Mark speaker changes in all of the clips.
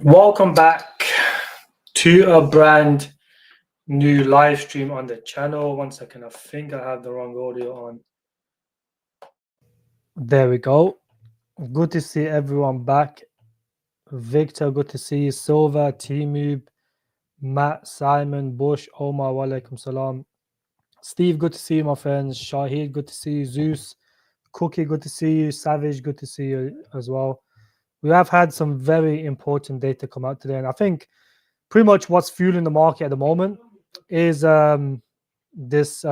Speaker 1: Welcome back to a brand new live stream on the channel. 1 second, I think I have the wrong audio on. There we go. Good to see everyone back. Victor, good to see you. Silva, Timub, Matt, Simon, Bush, Omar, walaikum salam. Steve, good to see you, my friends. Shahid, good to see you. Zeus, Cookie, good to see you. Savage, good to see you as well. We have had some very important data come out today, and I think pretty much what's fueling the market at the moment is this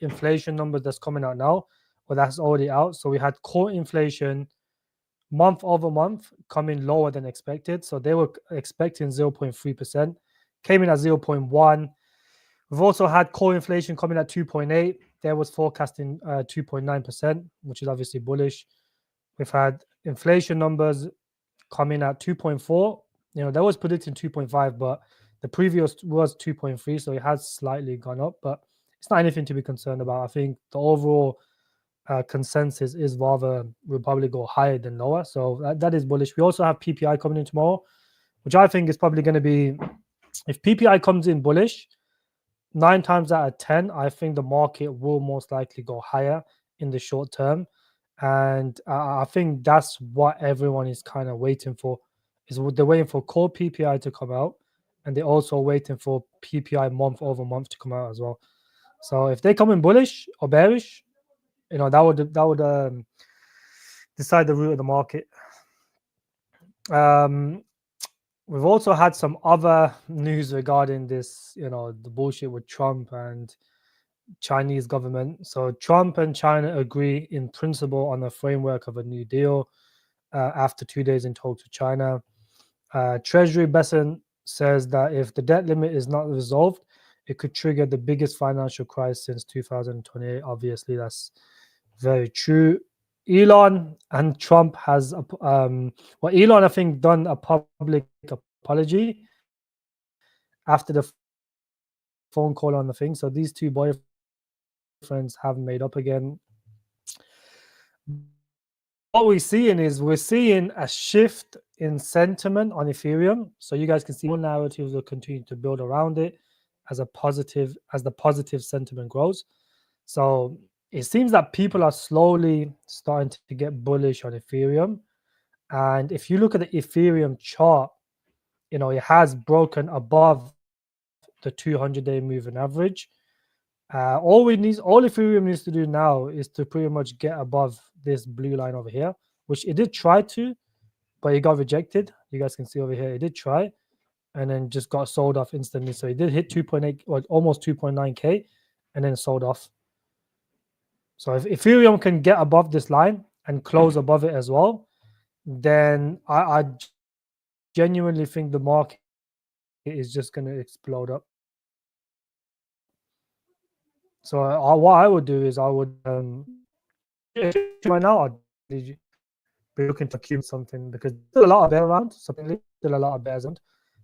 Speaker 1: inflation number that's coming out now, or that's already out. So we had core inflation month over month coming lower than expected. So they were expecting 0.3%, came in at 0.1. We've also had core inflation coming at 2.8. There was forecasting 2.9%, which is obviously bullish. We've had inflation numbers coming at 2.4. That was predicting 2.5, but the previous was 2.3, so it has slightly gone up, but it's not anything to be concerned about. I think the overall consensus is rather will probably go higher than lower, so that is bullish. We also have PPI coming in tomorrow, which I think is probably going to be, if PPI comes in bullish, 9 times out of 10, I think the market will most likely go higher in the short term. And I think that's what everyone is kind of waiting for. Is they're waiting for core PPI to come out, and they're also waiting for PPI month over month to come out as well. So if they come in bullish or bearish, that would decide the route of the market. We've also had some other news regarding this, the bullshit with Trump and Chinese government. So Trump and China agree in principle on the framework of a new deal after 2 days in talks with China. Treasury Besson says that if the debt limit is not resolved, it could trigger the biggest financial crisis since 2028. Obviously, that's very true. Elon and Trump has, Elon, I think, done a public apology after the phone call on the thing. So these two boyfriends have made up again. What we're seeing a shift in sentiment on Ethereum. So you guys can see more narratives will continue to build around it as the positive sentiment grows. So it seems that people are slowly starting to get bullish on Ethereum. And if you look at the Ethereum chart, it has broken above the 200-day moving average. All Ethereum needs to do now is to pretty much get above this blue line over here, which it did try to, but it got rejected. You guys can see over here, it did try, and then just got sold off instantly. So it did hit 2.8 or almost 2.9K, and then sold off. So if Ethereum can get above this line and close above it as well, then I genuinely think the market is just going to explode up. So what I would do is I would right now be looking to accumulate something, because there's still a lot of bear around. Still a lot of bears around.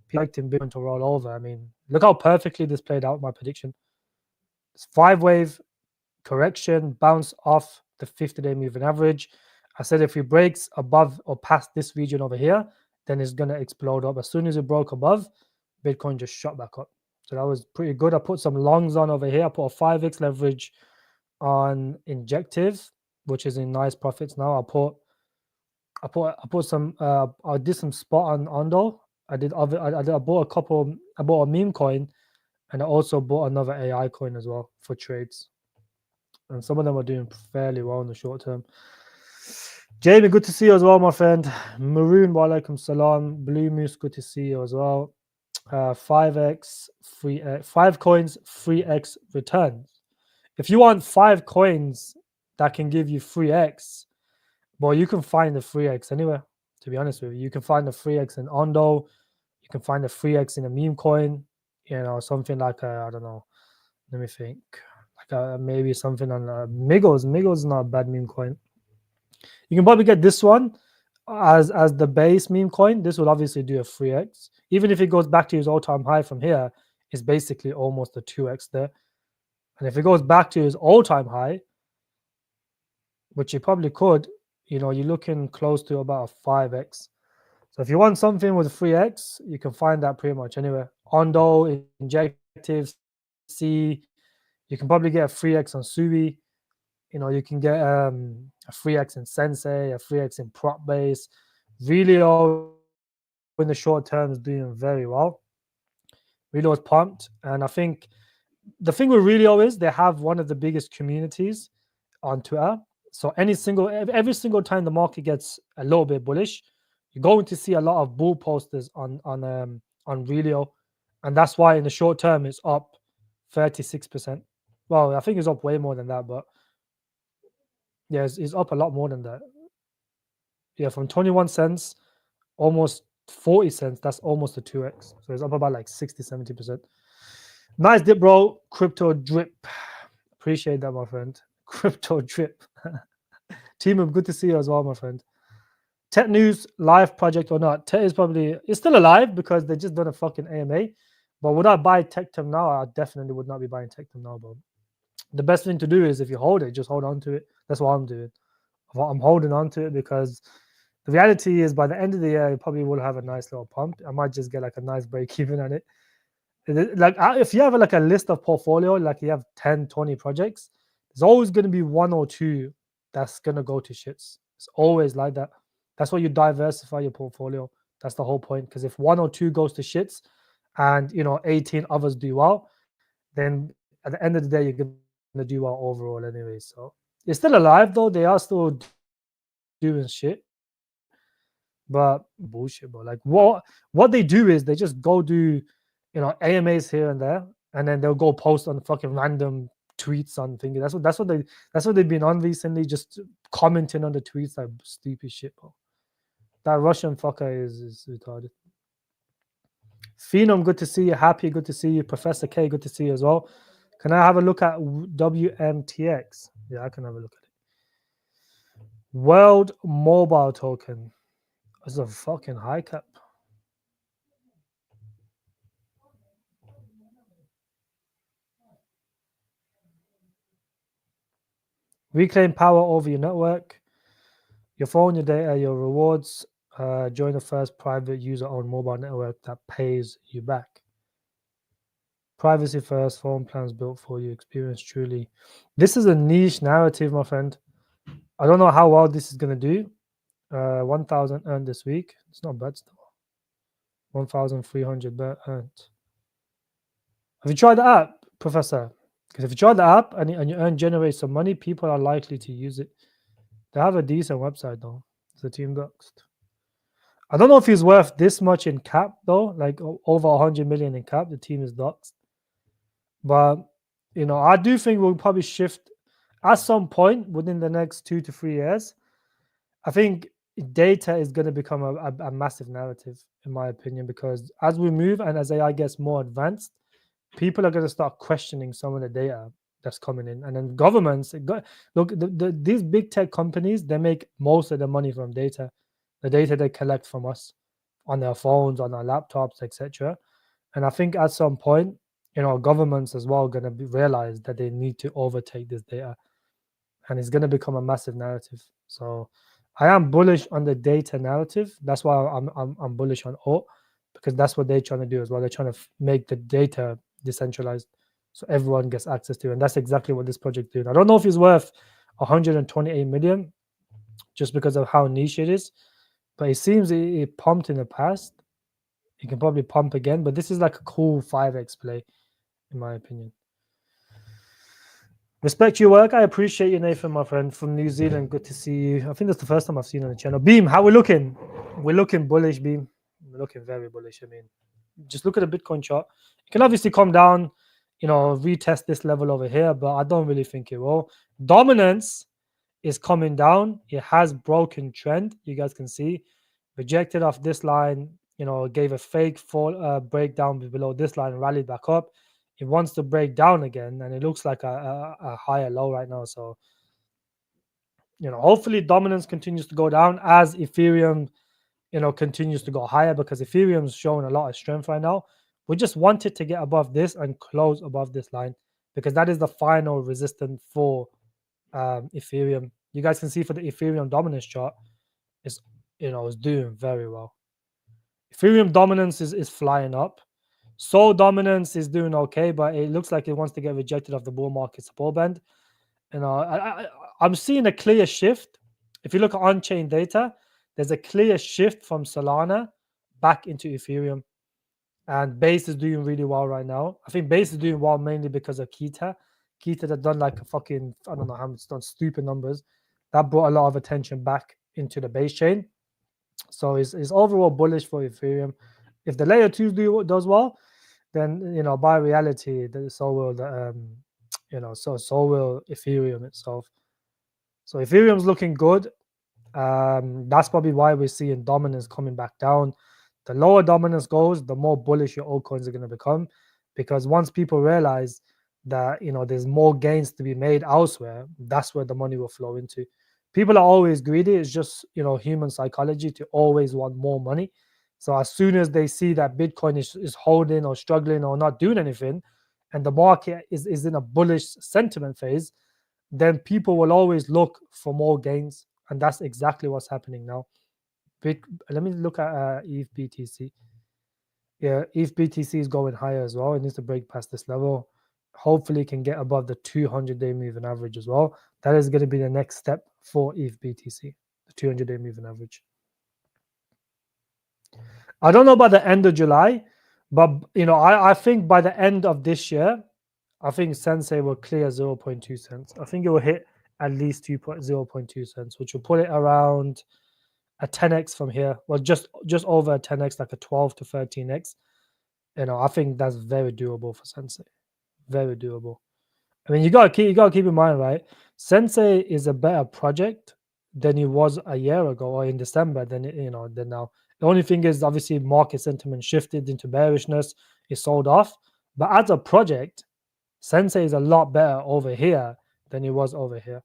Speaker 1: People like Bitcoin to roll over. I mean, look how perfectly this played out. My prediction: it's 5-wave correction, bounce off the 50-day moving average. I said if it breaks above or past this region over here, then it's going to explode up. As soon as it broke above, Bitcoin just shot back up. So that was pretty good. I put some longs on over here. I put a 5x leverage on Injective, which is in nice profits now. I did some spot on Ondo. I bought a meme coin, and I also bought another AI coin as well for trades. And some of them are doing fairly well in the short term. Jamie, good to see you as well, my friend. Maroon, walaikum salam. Blue Moose, good to see you as well. 5x, 3x, 5 coins, 3x returns. If you want 5 coins that can give you 3x, well, you can find the 3x anywhere, to be honest with you. You can find the 3x in Ondo. You can find the 3x in a meme coin, something like, I don't know. Let me think. Like maybe something on Migos. Migos is not a bad meme coin. You can probably get this one as the base meme coin. This will obviously do a 3x. Even if it goes back to his all-time high from here, it's basically almost a 2x there. And if it goes back to his all-time high, which it probably could, you're looking close to about a 5x. So if you want something with 3x, you can find that pretty much anywhere. Ondo, Injective, C. You can probably get a 3x on Sui. You can get a 3x in Sensei, a 3x in Propbase. Relio in the short term is doing very well. Relio is pumped, and I think the thing with Relio is they have one of the biggest communities on Twitter. So every single time the market gets a little bit bullish, you're going to see a lot of bull posters on Relio, and that's why in the short term it's up 36%. Well, I think it's up way more than that, but yeah, it's up a lot more than that. Yeah, from 21 cents, almost 40 cents. That's almost a 2x. So it's up about like 60-70%. Nice dip, bro. Crypto drip. Appreciate that, my friend. Crypto drip. Team, good to see you as well, my friend. Tech News live project or not? Tech is it's still alive because they just done a fucking AMA. But would I buy Tectum now? I definitely would not be buying Tectum now, bro. The best thing to do is if you hold it, just hold on to it. That's what I'm doing. I'm holding on to it because the reality is by the end of the year, you probably will have a nice little pump. I might just get like a nice break even on it. Like if you have like a list of portfolio, like you have 10, 20 projects, there's always going to be one or two that's going to go to shits. It's always like that. That's why you diversify your portfolio. That's the whole point. Because if one or two goes to shits and 18 others do well, then at the end of the day, you're going to do well overall anyway. So it's still alive though. They are still doing shit. But bullshit, bro. Like what they do is they just go do, AMAs here and there, and then they'll go post on fucking random tweets on things. That's what they've been on recently, just commenting on the tweets like stupid shit, bro. That Russian fucker is retarded. Phenom, good to see you. Happy, good to see you. Professor K, good to see you as well. Can I have a look at WMTX? Yeah, I can have a look at it. World Mobile Token. It's a fucking high cap. Reclaim power over your network, your phone, your data, your rewards. Join the first private user-owned mobile network that pays you back. Privacy first, phone plans built for you. Experience truly. This is a niche narrative, my friend. I don't know how well this is going to do. 1,000 earned this week. It's not bad still. 1,300 earned. Have you tried the app, Professor? Because if you try the app and you generate some money, people are likely to use it. They have a decent website though. It's a team doxed. I don't know if he's worth this much in cap though, like over 100 million in cap. The team is doxed. But I do think we'll probably shift at some point within the next 2 to 3 years. I think data is going to become a massive narrative, in my opinion, because as we move and as AI gets more advanced, people are going to start questioning some of the data that's coming in. And then governments, look, these big tech companies, they make most of the money from data, the data they collect from us on their phones, on our laptops, etc. And I think at some point, governments as well are going to realize that they need to overtake this data, and it's going to become a massive narrative. So I am bullish on the data narrative. That's why I'm bullish on alt, because that's what they're trying to do as well. They're trying to make the data decentralized so everyone gets access to it. And that's exactly what this project did. I don't know if it's worth 128 million just because of how niche it is, but it seems it pumped in the past. It can probably pump again, but this is like a cool 5x play, in my opinion. Respect your work. I appreciate you, Nathan, my friend from New Zealand. Good to see you. I think that's the first time I've seen you on the channel. Beam, how we looking? We're looking bullish, Beam. We're looking very bullish. I mean, just look at the Bitcoin chart. It can obviously come down, retest this level over here, but I don't really think it will. Dominance is coming down. It has broken trend. You guys can see. Rejected off this line, gave a fake fall breakdown below this line, rallied back up. It wants to break down again, and it looks like a higher low right now. So, hopefully dominance continues to go down as Ethereum, continues to go higher, because Ethereum's showing a lot of strength right now. We just want it to get above this and close above this line, because that is the final resistance for Ethereum. You guys can see for the Ethereum dominance chart, it's doing very well. Ethereum dominance is flying up. Sol dominance is doing okay, but it looks like it wants to get rejected off the bull market support band. You know, I'm seeing a clear shift. If you look at on-chain data, there's a clear shift from Solana back into Ethereum. And Base is doing really well right now. I think Base is doing well mainly because of Kita. Kita that done like a fucking, I don't know how much, done stupid numbers. That brought a lot of attention back into the Base chain. So it's overall bullish for Ethereum. If the layer 2 does well, then, you know, by reality, so will the you know, so will Ethereum itself. So Ethereum's looking good. That's probably why we're seeing dominance coming back down. The lower dominance goes, the more bullish your altcoins are going to become, because once people realize that, you know, there's more gains to be made elsewhere, that's where the money will flow into. People are always greedy. It's just, you know, human psychology to always want more money. So as soon as they see that Bitcoin is holding or struggling or not doing anything, and the market is in a bullish sentiment phase, then people will always look for more gains. And that's exactly what's happening now. Let me look at ETH BTC. Yeah, ETH BTC is going higher as well. It needs to break past this level. Hopefully, it can get above the 200-day moving average as well. That is going to be the next step for ETH BTC, the 200-day moving average. I don't know about the end of July, but, you know, I think by the end of this year, I think Sensei will clear 0.2 cents. I think it will hit at least 0.2 cents, which will put it around a 10x from here. Well, just over a 10x, like a 12 to 13x. You know, I think that's very doable for Sensei. Very doable. I mean, you gotta keep in mind, right? Sensei is a better project than it was a year ago or in December than now. The only thing is, obviously, market sentiment shifted into bearishness. It sold off, but as a project, Sensei is a lot better over here than it was over here.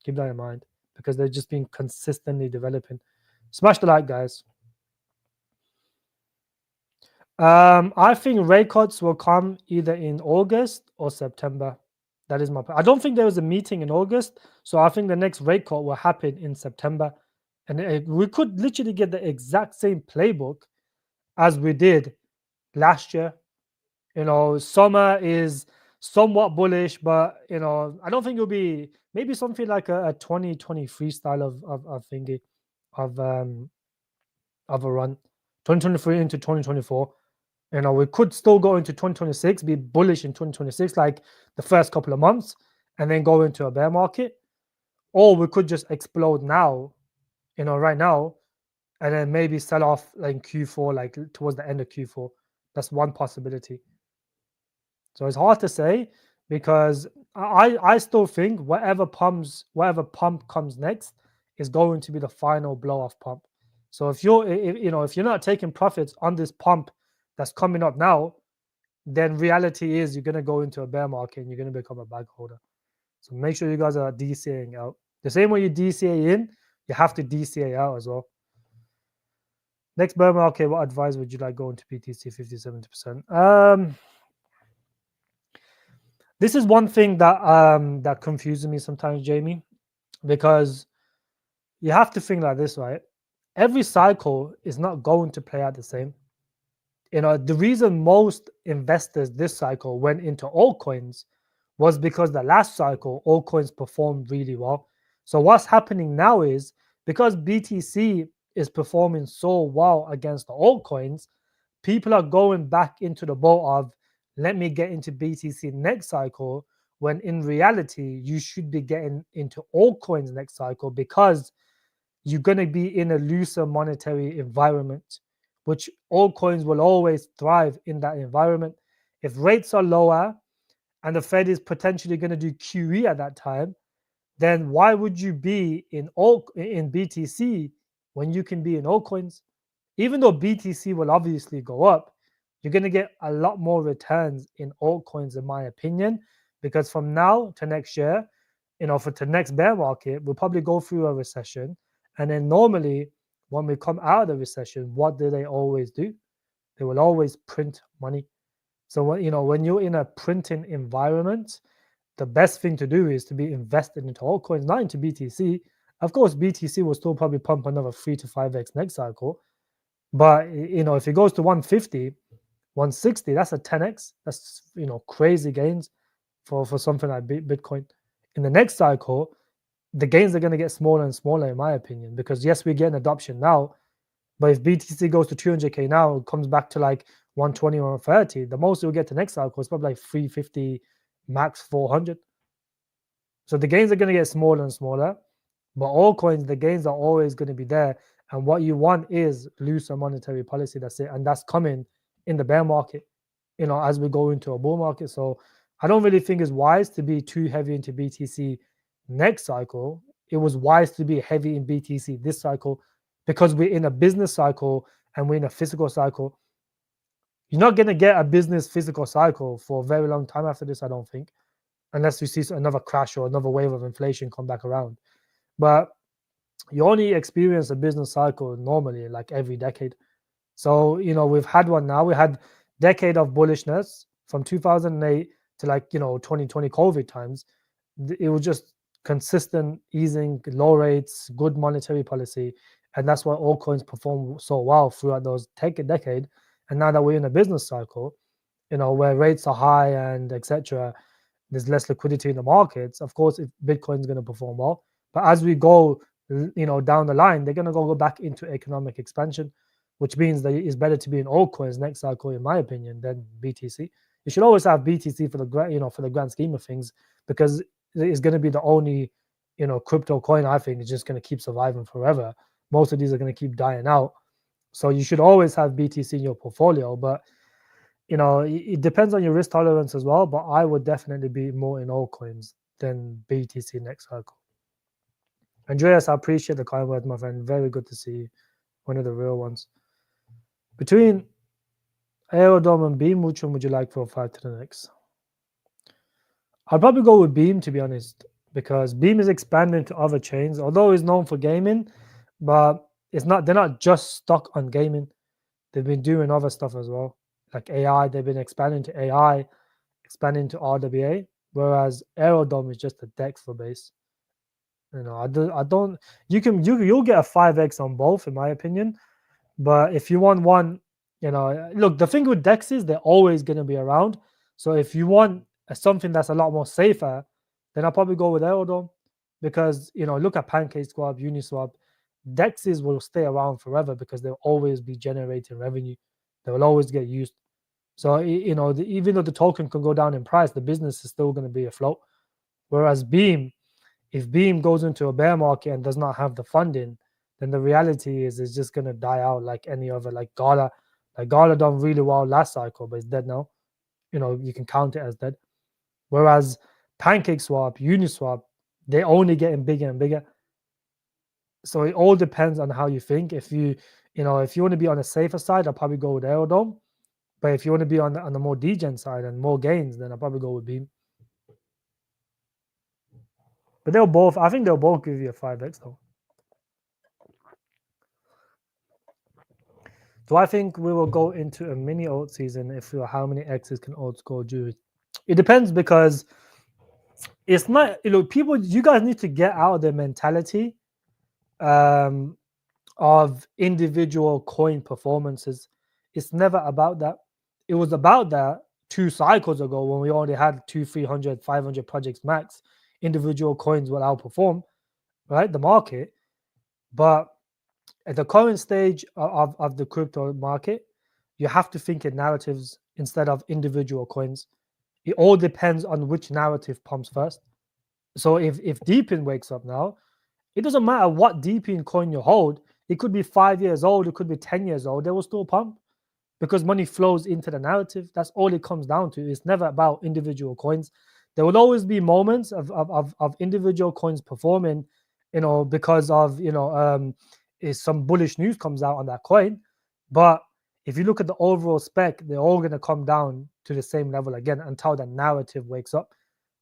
Speaker 1: Keep that in mind, because they've just been consistently developing. Smash the like, guys. I think rate cuts will come either in August or September. That is my. I don't think there was a meeting in August, so I think the next rate cut will happen in September, and we could literally get the exact same playbook as we did last year. You know, summer is somewhat bullish, but, you know, I don't think it'll be, maybe something like a 2023 style of thingy of a run, 2023 into 2024. You know, we could still go into 2026, be bullish in 2026, like the first couple of months, and then go into a bear market. Or we could just explode now, you know, right now, and then maybe sell off like Q4, like towards the end of Q4. That's one possibility. So it's hard to say, because I still think whatever pump comes next is going to be the final blow off pump. So if you're not taking profits on this pump that's coming up now, then reality is you're going to go into a bear market and you're going to become a bag holder. So make sure you guys are DCAing out. The same way you DCA in, you have to DCA out as well. Next bear market, what advice would you like going to BTC 50-70%? This is one thing that confuses me sometimes, Jamie, because you have to think like this, right? Every cycle is not going to play out the same. You know, the reason most investors this cycle went into altcoins was because the last cycle, altcoins performed really well. So what's happening now is, because BTC is performing so well against the altcoins, people are going back into the boat of, let me get into BTC next cycle, when in reality, you should be getting into altcoins next cycle, because you're going to be in a looser monetary environment, which altcoins will always thrive in that environment. If rates are lower and the Fed is potentially going to do QE at that time, then why would you be in BTC when you can be in altcoins? Even though BTC will obviously go up, you're going to get a lot more returns in altcoins, in my opinion, because from now to next year, you know, for the next bear market, we'll probably go through a recession. And then normally, when we come out of the recession, what do they always do? They will always print money. So when you're in a printing environment, the best thing to do is to be invested into altcoins, not into BTC. Of course, BTC will still probably pump another 3 to 5x next cycle, But if it goes to 150, 160, that's a 10x. That's crazy gains for something like Bitcoin. In the next cycle, the gains are going to get smaller and smaller, in my opinion, because yes, we're getting adoption now, but if BTC goes to 200k now, it comes back to like 120 or 130. The most we'll get to next cycle is probably like 350, max 400. So the gains are going to get smaller and smaller, but altcoins, the gains are always going to be there. And what you want is looser monetary policy. That's it, and that's coming in the bear market. As we go into a bull market. So I don't really think it's wise to be too heavy into BTC next cycle. It was wise to be heavy in BTC this cycle because we're in a business cycle and we're in a physical cycle. You're not going to get a business physical cycle for a very long time after this, I don't think, unless we see another crash or another wave of inflation come back around. But you only experience a business cycle normally like every decade. So, we've had one now. We had decade of bullishness from 2008 to 2020 COVID times. It was just consistent easing, low rates, good monetary policy. And that's why altcoins perform so well throughout those decade. And now that we're in a business cycle, where rates are high and etc., there's less liquidity in the markets. Of course, if Bitcoin is going to perform well, but as we go, down the line, they're going to go back into economic expansion, which means that it's better to be in altcoins next cycle, in my opinion, than BTC. You should always have BTC for the grand scheme of things, because it's going to be the only, crypto coin I think is just going to keep surviving forever. Most of these are going to keep dying out, so you should always have BTC in your portfolio. But it depends on your risk tolerance as well. But I would definitely be more in altcoins than BTC next cycle. Andreas, I appreciate the kind words, my friend. Very good to see you. One of the real ones. Between Aerodome and Beam, which one would you like for 5 to the next? I'll probably go with Beam, to be honest, because Beam is expanding to other chains, although it's known for gaming, but they're not just stuck on gaming. They've been doing other stuff as well, like AI. They've been expanding to AI, expanding to RWA, whereas Aerodome is just a DEX for base. I don't. You'll get a 5x on both, in my opinion. But if you want one, look, the thing with DEX is they're always going to be around. So if you want something that's a lot more safer, then I'll probably go with Aerodome, because look at PancakeSwap, Uniswap. DEXs will stay around forever because they'll always be generating revenue. They will always get used. So even though the token can go down in price, the business is still going to be afloat. Whereas Beam, if Beam goes into a bear market and does not have the funding, then the reality is it's just going to die out like any other, like Gala. Like Gala done really well last cycle, but it's dead now. You can count it as dead. Whereas PancakeSwap, Uniswap, they're only getting bigger and bigger. So it all depends on how you think. If you want to be on a safer side, I'll probably go with Aerodome. But if you want to be on the more degen side and more gains, then I'll probably go with Beam. But I think they'll both give you a 5x though. Do I think we will go into a mini alt season if how many X's can alts go due? It depends, because it's not, people, you guys need to get out of the mentality of individual coin performances. It's never about that. It was about that 2 cycles ago when we only had 200, 300, 500 projects max. Individual coins will outperform, right, the market. But at the current stage of the crypto market, you have to think in narratives instead of individual coins. It all depends on which narrative pumps first. So if Deepin wakes up now, it doesn't matter what Deepin coin you hold. It could be 5 years old, it could be 10 years old. They will still pump because money flows into the narrative. That's all it comes down to. It's never about individual coins. There will always be moments of individual coins performing, because of is some bullish news comes out on that coin. But if you look at the overall spec, they're all going to come down to the same level again until the narrative wakes up.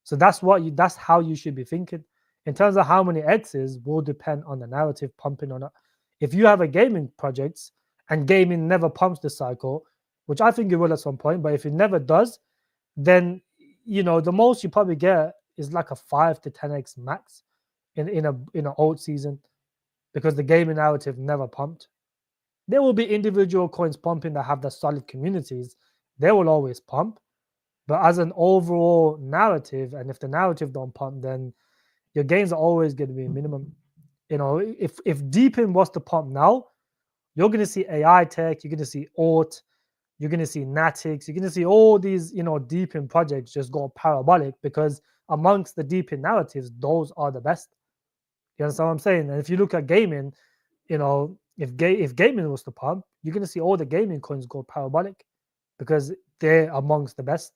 Speaker 1: So that's how you should be thinking. In terms of how many X's will depend on the narrative pumping or not. If you have a gaming project and gaming never pumps the cycle, which I think it will at some point, but if it never does, then the most you probably get is like a 5 to 10x max in an alt season, because the gaming narrative never pumped. There will be individual coins pumping that have the solid communities. They will always pump. But as an overall narrative, and if the narrative don't pump, then your gains are always going to be minimum. You know, if Deepin was to pump now, you're going to see AI tech, you're going to see alt, you're going to see Natix, you're going to see all these, you know, Deepin projects just go parabolic, because amongst the Deepin narratives, those are the best. You understand what I'm saying? And if you look at gaming, you know, if gaming was to pump, you're going to see all the gaming coins go parabolic, because they're amongst the best.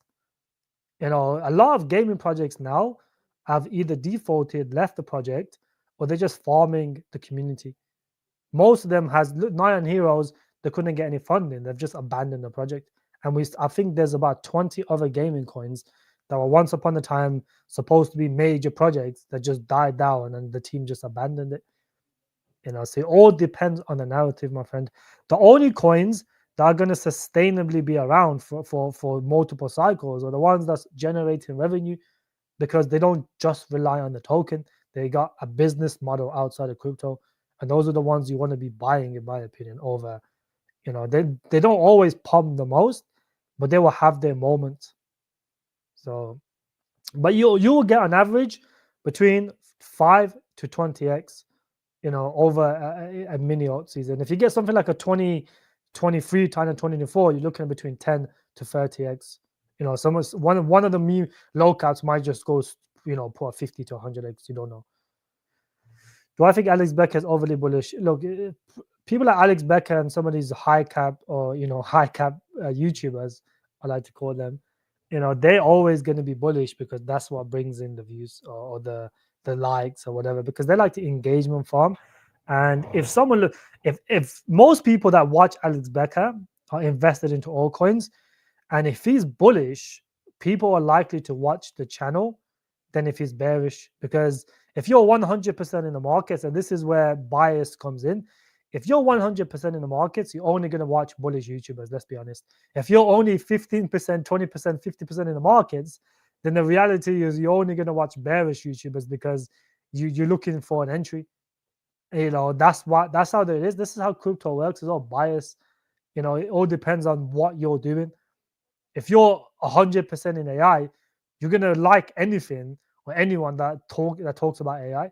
Speaker 1: You know, a lot of gaming projects now have either defaulted, left the project, or they're just farming the community. Most of them has Nine Heroes. They couldn't get any funding. They've just abandoned the project. And I think there's about 20 other gaming coins that were once upon a time supposed to be major projects that just died down, and the team just abandoned it. You know, so it all depends on the narrative, my friend. The only coins that are going to sustainably be around for multiple cycles are the ones that's generating revenue, because they don't just rely on the token. They got a business model outside of crypto, and those are the ones you want to be buying, in my opinion. Over, you know, they don't always pump the most, but they will have their moments. So, but you will get on average between 5 to 20x, you know, over a mini alt season. If you get something like a 2023 time and 2024, you're looking at between 10 to 30x. You know, one of the low caps might just go, you know, put a 50 to 100x. You don't know. Do I think Alex Becker is overly bullish? Look, people like Alex Becker and some of these high cap, or, you know, high cap YouTubers, I like to call them, you know, they're always going to be bullish, because that's what brings in the views, or the likes or whatever, because they like the engagement farm. And if someone if most people that watch Alex Becker are invested into altcoins, and if he's bullish, people are likely to watch the channel than if he's bearish. Because if you're 100% in the markets, and this is where bias comes in, if you're 100% in the markets, you're only going to watch bullish YouTubers. Let's be honest. If you're only 15%, 20%, 50% in the markets, then the reality is you're only going to watch bearish YouTubers, because you're looking for an entry. You know, that's how it is. This is how crypto works. It's all bias. You know, it all depends on what you're doing. If you're 100% in AI, you're gonna like anything or anyone that talks about AI.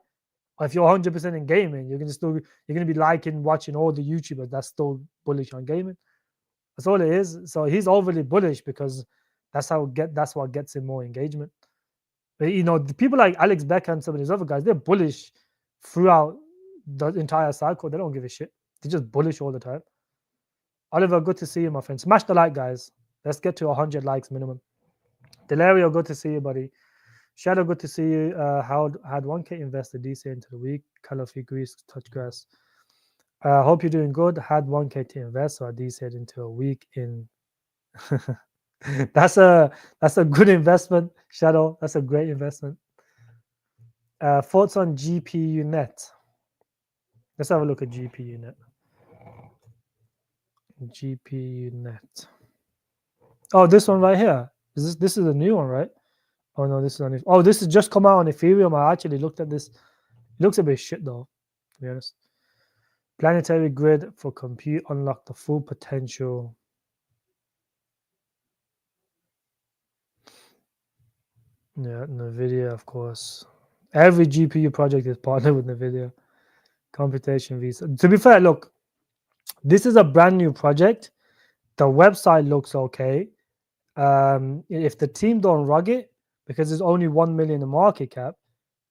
Speaker 1: Or if you're 100% in gaming, you're gonna be liking watching all the YouTubers that's still bullish on gaming. That's all it is. So he's overly bullish, because that's what gets him more engagement. But, you know, the people like Alex Becker and some of these other guys, they're bullish throughout the entire cycle. They don't give a shit. They're just bullish all the time. Oliver, good to see you, my friend. Smash the like, guys. Let's get to 100 likes minimum. Delario, good to see you, buddy. Shadow, good to see you. Had 1K invested DC into the week. Color free Greece, touch grass. Hope you're doing good. Had 1K to invest, so I DC'd into a week in. That's a good investment, Shadow. That's a great investment. Thoughts on GPU net? Let's have a look at GPU net. GPU net. Oh, this one right here. This is a new one, right? Oh no, this is on. Oh, this has just come out on Ethereum. I actually looked at this. It looks a bit shit though, to be honest. Planetary grid for compute unlock the full potential. Yeah, NVIDIA, of course. Every GPU project is partnered with NVIDIA. Computation visa. To be fair, look, this is a brand new project. The website looks okay. If the team don't rug it, because there's only 1 million in market cap,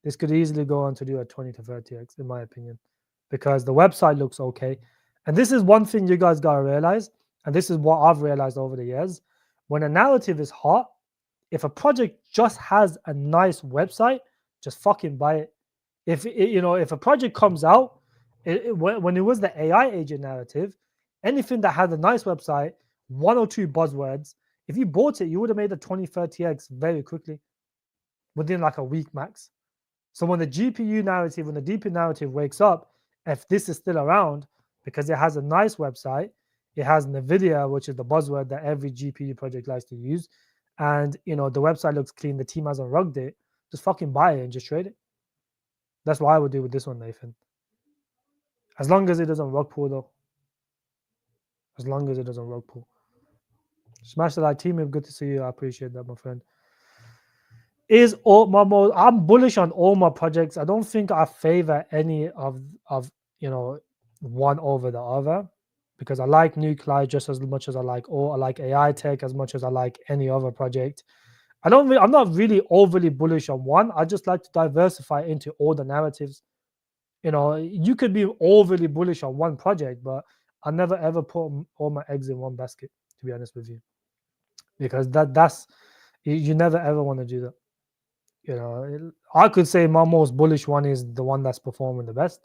Speaker 1: this could easily go on to do a 20 to 30x, in my opinion, because the website looks okay. And this is one thing you guys got to realize, and this is what I've realized over the years. When a narrative is hot, if a project just has a nice website, just fucking buy it. If a project comes out, when it was the AI agent narrative, anything that had a nice website, 1 or 2 buzzwords, if you bought it, you would have made a 20, 30x very quickly, within like a week max. So when the GPU narrative, when the DP narrative wakes up, if this is still around, because it has a nice website, it has NVIDIA, which is the buzzword that every GPU project likes to use, and the website looks clean, the team hasn't rugged it, just fucking buy it and just trade it. That's what I would do with this one, Nathan. As long as it doesn't rug pull though. as long as it doesn't rug pull. Smash the like, team. Good to see you. I appreciate that, my friend. Is all my I'm bullish on all my projects. I don't think I favor any of one over the other, because I like nuclei just as much as I like AI tech as much as I like any other project. I'm not really overly bullish on one. I just like to diversify into all the narratives. You could be overly bullish on one project, but I never ever put all my eggs in one basket, to be honest with you, because that's you never ever want to do that. I could say my most bullish one is the one that's performing the best.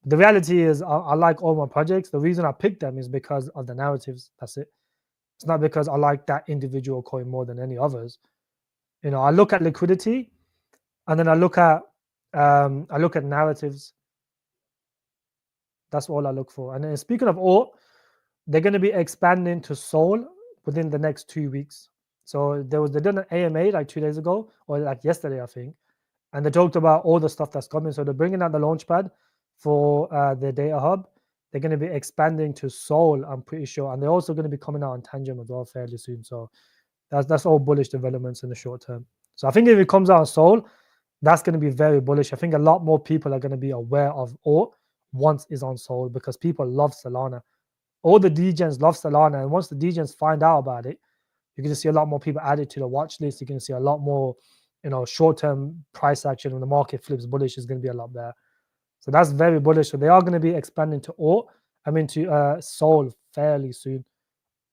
Speaker 1: The reality is I like all my projects. The reason I picked them is because of the narratives. That's it. It's not because I like that individual coin more than any others. I look at liquidity, and then I look at narratives. That's all I look for. And then speaking of all, they're going to be expanding to Seoul within the next 2 weeks. So they did an AMA like 2 days ago, or like yesterday, I think, and they talked about all the stuff that's coming. So they're bringing out the launchpad for the data hub. They're going to be expanding to Seoul, I'm pretty sure, and they're also going to be coming out on Tangent as well fairly soon. So that's all bullish developments in the short term. So I think if it comes out on Seoul, that's going to be very bullish. I think a lot more people are going to be aware of all once it's on Seoul, because people love Solana. All the degens love Solana, and once the degens find out about it, you're going to see a lot more people added to the watch list. You're going to see a lot more, short-term price action. When the market flips bullish, is going to be a lot there. So that's very bullish. So they are going to be expanding to Seoul fairly soon.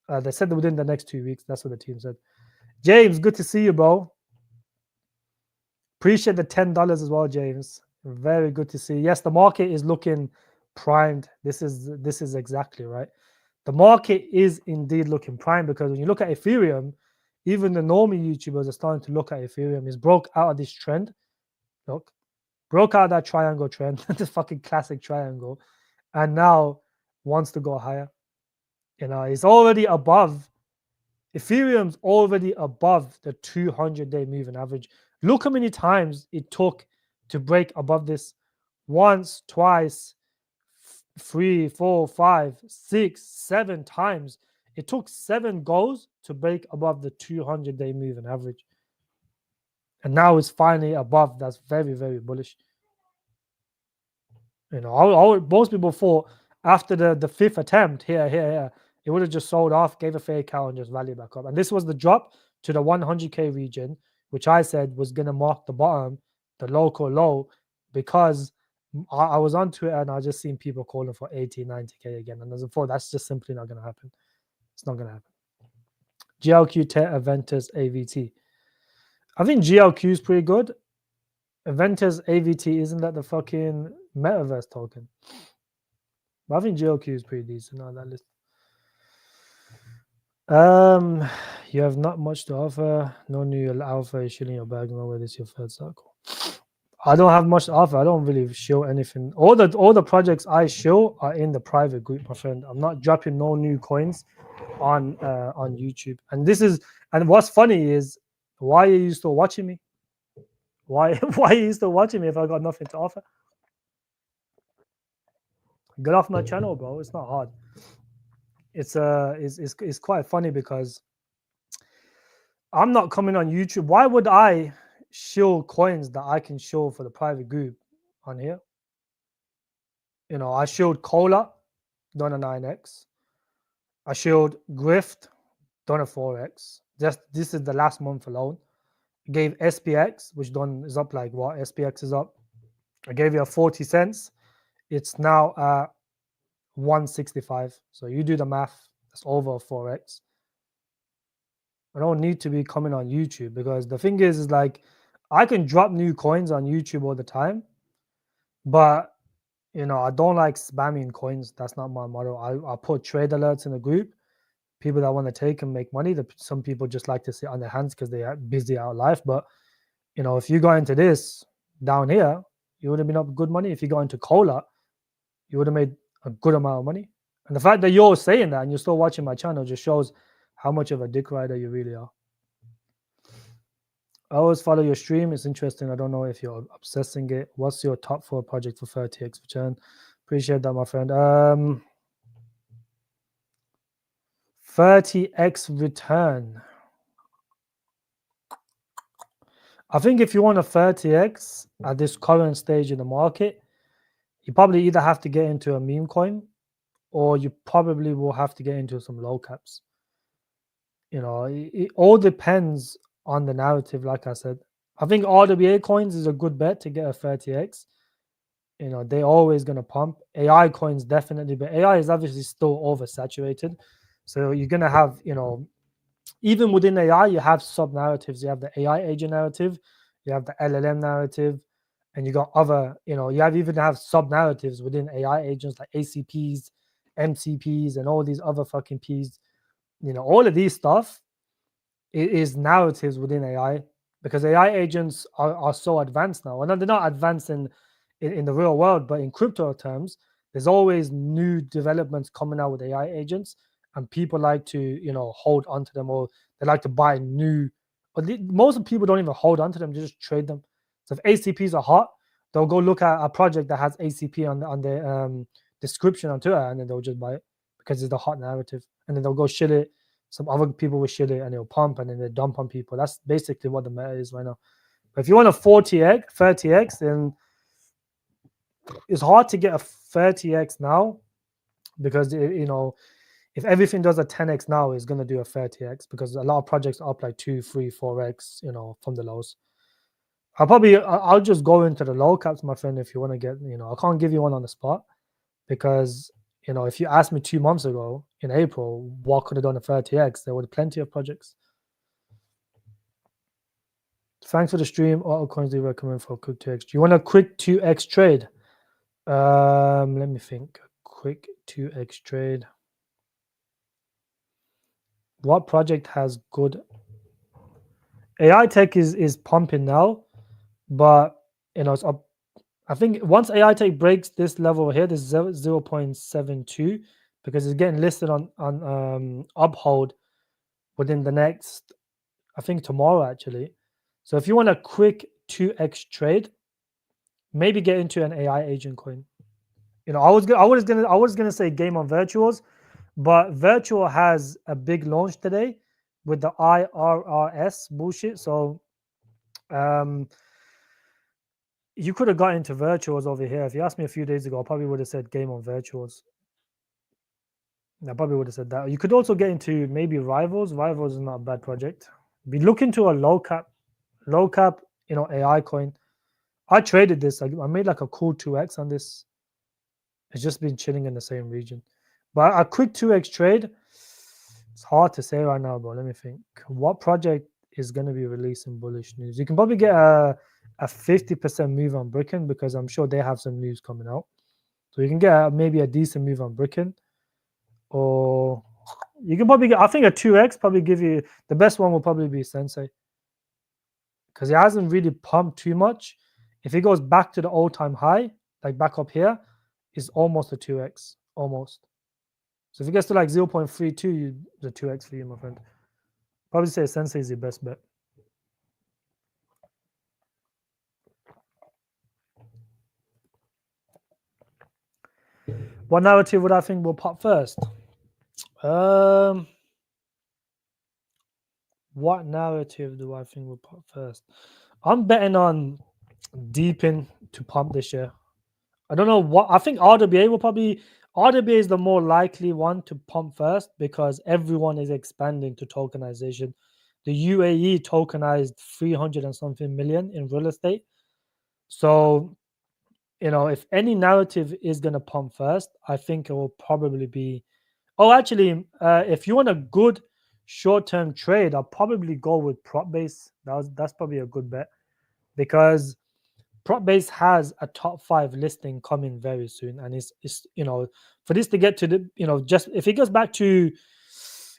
Speaker 1: They said that within the next 2 weeks. That's what the team said. James, good to see you, bro. Appreciate the $10 as well, James. Very good to see. Yes, the market is looking primed. This is exactly right. The market is indeed looking primed, because when you look at Ethereum, even the normal YouTubers are starting to look at Ethereum. It's broke out of this trend. Look, broke out of that triangle trend, the fucking classic triangle, and now wants to go higher. It's already above. Ethereum's already above the 200-day moving average. Look how many times it took to break above this. Once, twice, 3, 4, 5, 6, 7 times. It took 7 goes to break above the 200-day moving average. And now it's finally above. That's very, very bullish. Most people thought after the 5th attempt, here, it would have just sold off, gave a fake out, and just rallied back up. And this was the drop to the 100K region, which I said was going to mark the bottom, the local low, because I was on Twitter and I just seen people calling for 80, 90K again. And as I thought, that's just simply not going to happen. It's not going to happen. GLQ, Aventus, AVT. I think GLQ is pretty good. Aventus, AVT, isn't that the fucking metaverse token? But I think GLQ is pretty decent on that list. You have not much to offer. No new alpha is shilling your bag. No way, this is your third cycle. I don't have much to offer. I don't really show anything. All the projects I show are in the private group, my friend. I'm not dropping no new coins on YouTube. And what's funny is, why are you still watching me? Why are you still watching me if I got nothing to offer? Get off my channel, bro. It's not hard. It's quite funny, because I'm not coming on YouTube. Why would I show coins that I can show for the private group on here? I showed Cola, done a 9x. I showed Grift, done a 4x. This is the last month alone. I gave SPX, which is up like what? SPX is up. I gave you a 40 cents. It's now at 165. So you do the math. That's over 4x. I don't need to be coming on YouTube, because the thing is like, I can drop new coins on YouTube all the time, but I don't like spamming coins. That's not my motto. I put trade alerts in the group. People that want to take and make money. Some people just like to sit on their hands because they are busy out of life. But if you got into this down here, you would have been up good money. If you got into Cola, you would have made a good amount of money. And the fact that you're saying that and you're still watching my channel just shows how much of a dick rider you really are. I always follow your stream. It's interesting. I don't know if you're obsessing it. What's your top 4 project for 30x return? Appreciate that, my friend. 30x return. I think if you want a 30x at this current stage in the market, you probably either have to get into a meme coin or you probably will have to get into some low caps. It all depends on the narrative, like I said. I think RWA coins is a good bet to get a 30x. They're always going to pump. AI coins definitely, but AI is obviously still oversaturated. So you're going to have, even within AI, you have sub narratives. You have the AI agent narrative, you have the LLM narrative, and you got other, even have sub narratives within AI agents like ACPs, MCPs, and all these other fucking Ps. All of these stuff is narratives within AI because AI agents are so advanced now. And they're not advanced in the real world, but in crypto terms, there's always new developments coming out with AI agents, and people like to hold onto them, or they like to buy new. Most people don't even hold onto them; they just trade them. So if ACPs are hot, they'll go look at a project that has ACP on their description on Twitter, and then they'll just buy it because it's the hot narrative, and then they'll go shit it. Some other people will shit it, and they'll pump, and then they dump on people. That's basically what the meta is right now. But if you want a 40x, 30x, then it's hard to get a 30x now because if everything does a 10x now, it's going to do a 30x because a lot of projects are up like 2, 3, 4x from the lows. I'll just go into the low caps, my friend. If you want to get, I can't give you one on the spot because if you asked me 2 months ago in April what could have done a 30x, there were plenty of projects. Thanks for the stream. Altcoins do you recommend for a quick 2x? Do you want a quick 2x trade? Let me think. Quick 2x trade. What project has good AI tech is pumping now, but it's up. I think once AI tech breaks this level here, this 0.72, because it's getting listed on Uphold within the next, I think tomorrow actually. So if you want a quick 2x trade, maybe get into an AI agent coin. I was gonna say game on virtuals, but virtual has a big launch today with the IRRS bullshit. So you could have got into virtuals over here. If you asked me a few days ago, I probably would have said game on virtuals. I probably would have said that. You could also get into maybe rivals. Rivals is not a bad project. Be looking to a low cap, AI coin. I traded this. I made like a cool 2x on this. It's just been chilling in the same region. But a quick 2x trade, it's hard to say right now, bro. Let me think. What project is going to be releasing bullish news? You can probably get a 50% move on Bricken because I'm sure they have some news coming out. So you can get maybe a decent move on Bricken. Or you can probably get, I think a 2x probably give you, the best one will probably be Sensei. Because it hasn't really pumped too much. If it goes back to the all-time high, like back up here, is almost a 2x, almost. So if it gets to like 0.32, the 2x for you, my friend. Probably say Sensei is your best bet. What narrative would I think will pop first? What narrative do I think will pop first? I'm betting on Deepin to pump this year. I don't know what. I think RWA will probably. RWA is the more likely one to pump first because everyone is expanding to tokenization. The UAE tokenized 300 and something million in real estate. So, if any narrative is going to pump first, I think it will probably be. Oh, actually, if you want a good short-term trade, I'll probably go with PropBase. That's probably a good bet because PropBase has a top 5 listing coming very soon, and it's for this to get to the just if it goes back to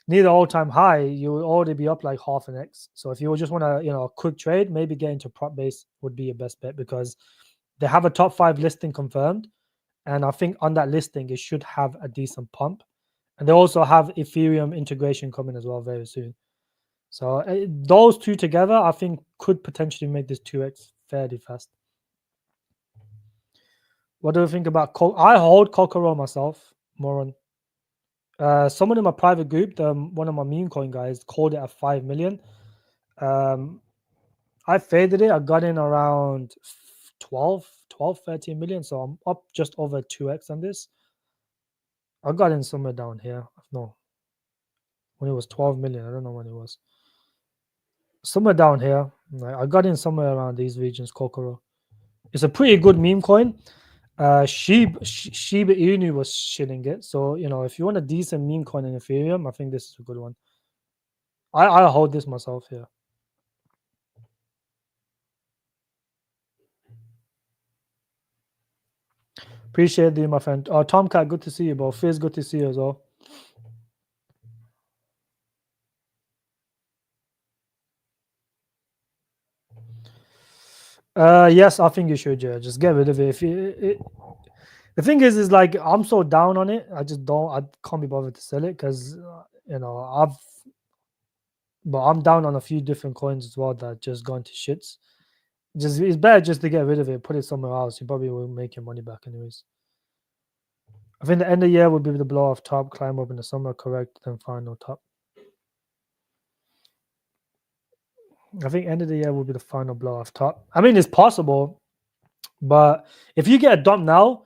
Speaker 1: near the all-time high, you will already be up like half an x. So if you just want to a quick trade, maybe get into PropBase would be your best bet because they have a top 5 listing confirmed, and I think on that listing it should have a decent pump, and they also have Ethereum integration coming as well very soon. So those two together, I think, could potentially make this 2x fairly fast. What do you think about I hold Kokoro myself, Moron. Someone in my private group, one of my meme coin guys, called it at 5 million. I faded it. I got in around 12, 13 million. So I'm up just over 2x on this. I got in somewhere down here. No, when it was 12 million. I don't know when it was. Somewhere down here. I got in somewhere around these regions, Kokoro. It's a pretty good meme coin. Shiba Inu was shitting it. So, if you want a decent meme coin in Ethereum, I think this is a good one. I hold this myself here. Appreciate you, my friend. Tomcat, good to see you, bro. Fizz, good to see you as well. Yes, I think you should. Yeah, just get rid of it. The thing is like I'm so down on it. I can't be bothered to sell it because but I'm down on a few different coins as well that just gone to shits. It's better just to get rid of it, put it somewhere else. You probably will make your money back anyways. I think the end of the year will be the blow off top, climb up in the summer, correct, then final top. I think end of the year will be the final blow off top. I mean, it's possible, but if you get a dump now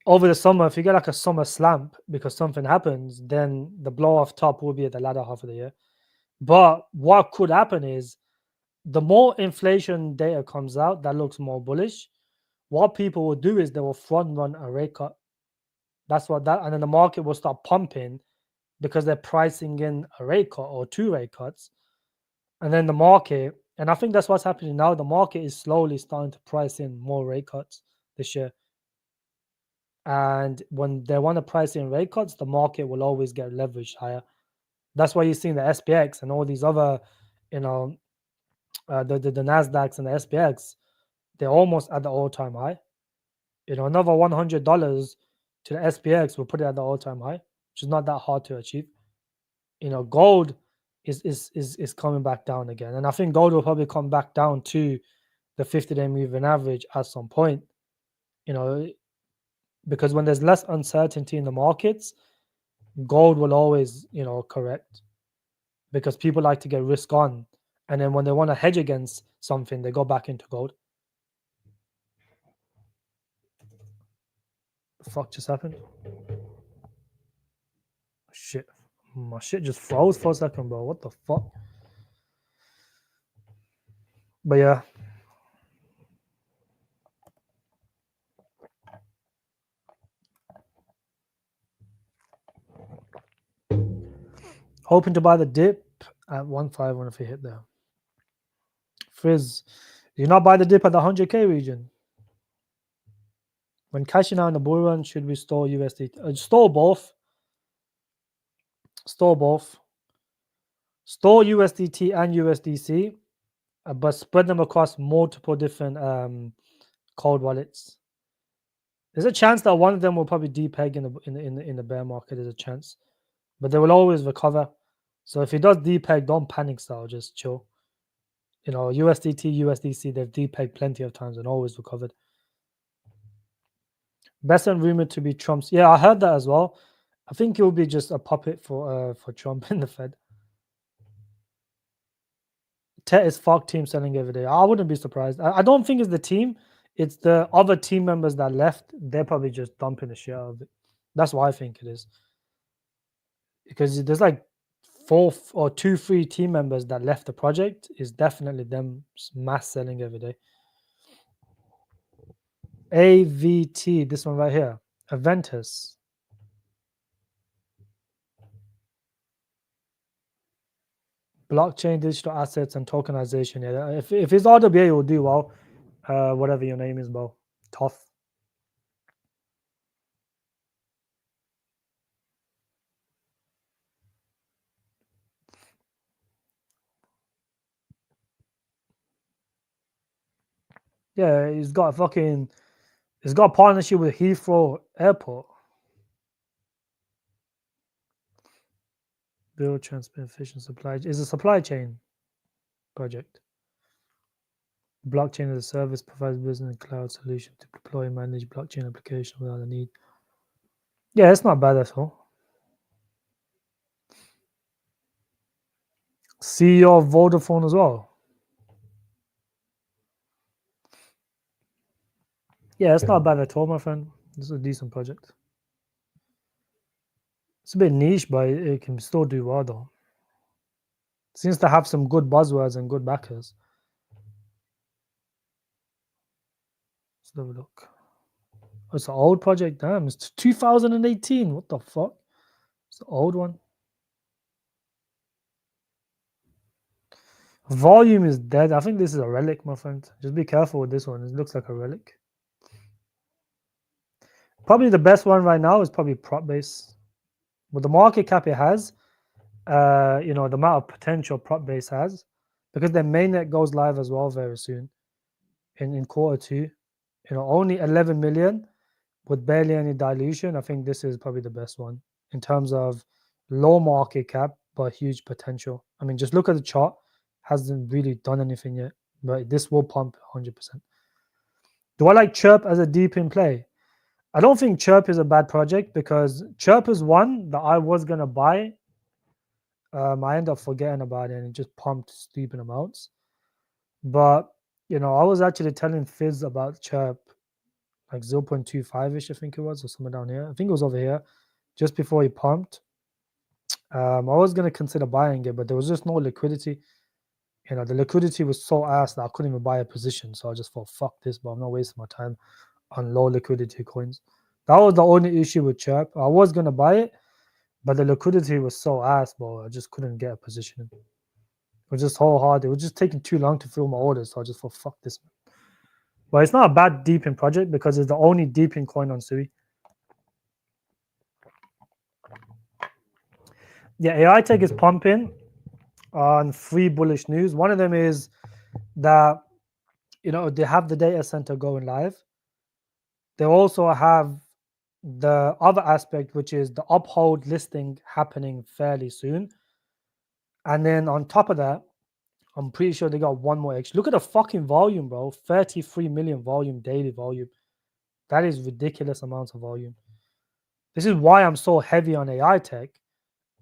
Speaker 1: over the summer, if you get like a summer slump because something happens, then the blow off top will be at the latter half of the year. But what could happen is the more inflation data comes out that looks more bullish, what people will do is they will front run a rate cut. And then the market will start pumping because they're pricing in a rate cut or two rate cuts. And then the market, and I think that's what's happening now, the market is slowly starting to price in more rate cuts this year. And when they want to price in rate cuts, the market will always get leveraged higher. That's why you're seeing the SPX and all these other, the Nasdaqs and the SPX, they're almost at the all-time high. Another $100 to the SPX will put it at the all-time high, which is not that hard to achieve. Gold is coming back down again, and I think gold will probably come back down to the 50-day moving average at some point. Because when there's less uncertainty in the markets, gold will always correct, because people like to get risk on, and then when they want to hedge against something, they go back into gold. The fuck just happened? Shit. My shit just froze for a second, bro. What the fuck? But yeah. Hoping to buy the dip at 151 if we hit there. Frizz, do you not buy the dip at the 100k region? When cashing out in the bull run, should we store USDT? Store both. Store both. Store USDT and USDC, but spread them across multiple different cold wallets. There's a chance that one of them will probably depeg in the bear market. There's a chance, but they will always recover. So if it does depeg, don't panic style, just chill. USDT, USDC, they've depegged plenty of times and always recovered. Besant rumored to be Trump's. Yeah, I heard that as well. I think it will be just a puppet for Trump in the Fed. Tet is fuck team selling every day. I wouldn't be surprised. I don't think it's the team. It's the other team members that left. They're probably just dumping the shit out of it. That's what I think it is. Because there's like 4 or 2, 3 team members that left the project. Is definitely them mass selling every day. AVT, this one right here. Aventus. Blockchain, digital assets, and tokenization. Yeah, if it's RWA, it will do well. Whatever your name is, bro. Tough. Yeah, it's got a partnership with Heathrow Airport. Build transparent, efficient supply. It's a supply chain project. Blockchain as a service provides business and cloud solution to deploy and manage blockchain application without the need. Yeah, it's not bad at all. CEO of Vodafone as well. Yeah, it's not bad at all, my friend. This is a decent project. It's a bit niche, but it can still do well though. Seems to have some good buzzwords and good backers. Let's have a look. Oh, it's an old project. Damn, it's 2018. What the fuck? It's an old one. Volume is dead. I think this is a relic, my friend. Just be careful with this one. It looks like a relic. Probably the best one right now is probably prop base. With the market cap it has, the amount of potential prop base has, because their mainnet goes live as well very soon in quarter 2. Only 11 million with barely any dilution. I think this is probably the best one in terms of low market cap but huge potential. I mean, just look at the chart. Hasn't really done anything yet, but this will pump 100%. Do I like Chirp as a deep in play? I don't think Chirp is a bad project because Chirp is one that I was gonna buy. I ended up forgetting about it and it just pumped stupid amounts. But I was actually telling Fizz about Chirp like 0.25ish, I think it was, or somewhere down here. I think it was over here, just before he pumped. I was gonna consider buying it, but there was just no liquidity. The liquidity was so ass that I couldn't even buy a position. So I just thought, fuck this, but I'm not wasting my time on low liquidity coins. That was the only issue with Chirp. I was gonna buy it, but the liquidity was so ass, bro. I just couldn't get a position. It was just so hard. It was just taking too long to fill my orders. So I just thought, fuck this. But it's not a bad deep in project because it's the only deep in coin on Sui. Yeah, AI Tech is pumping on 3 bullish news. One of them is that they have the data center going live. They also have the other aspect, which is the Uphold listing happening fairly soon. And then on top of that, I'm pretty sure they got one more extra. Look at the fucking volume, bro. 33 million volume, daily volume. That is ridiculous amounts of volume. This is why I'm so heavy on AI tech,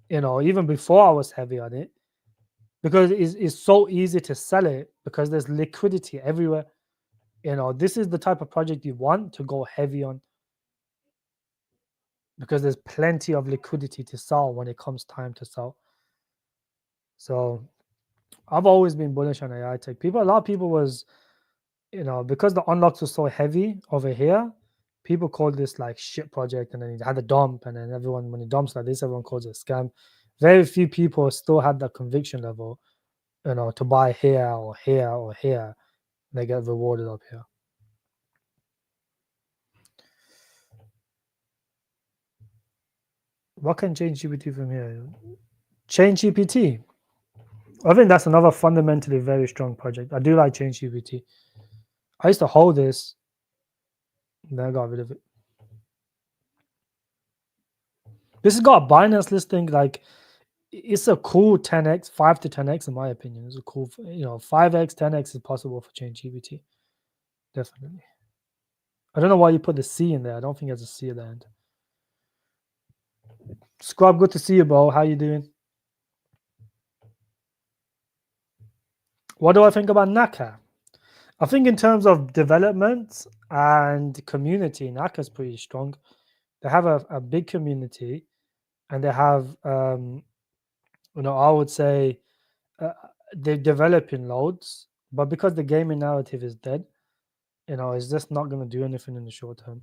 Speaker 1: even before I was heavy on it, because it's so easy to sell it because there's liquidity everywhere. This is the type of project you want to go heavy on because there's plenty of liquidity to sell when it comes time to sell. So I've always been bullish on AI tech. A lot of people was, because the unlocks were so heavy over here, people called this like shit project, and then it had a dump, and then everyone, when it dumps like this, everyone calls it a scam. Very few people still had that conviction level, to buy here or here or here. They get rewarded up here. What can change GPT from here? Change GPT. I think that's another fundamentally very strong project. I do like Change GPT. I used to hold this, then I got rid of it. This has got a Binance listing. Like, it's a cool 10x, 5 to 10x in my opinion. It's a cool, 5x, 10x is possible for Change GPT. Definitely. I don't know why you put the C in there. I don't think there's a C at the end. Scrub, good to see you, bro. How you doing? What do I think about Naka? I think in terms of development and community, Naka's pretty strong. They have a big community, and they have, I would say, they're developing loads, but because the gaming narrative is dead, it's just not going to do anything in the short term.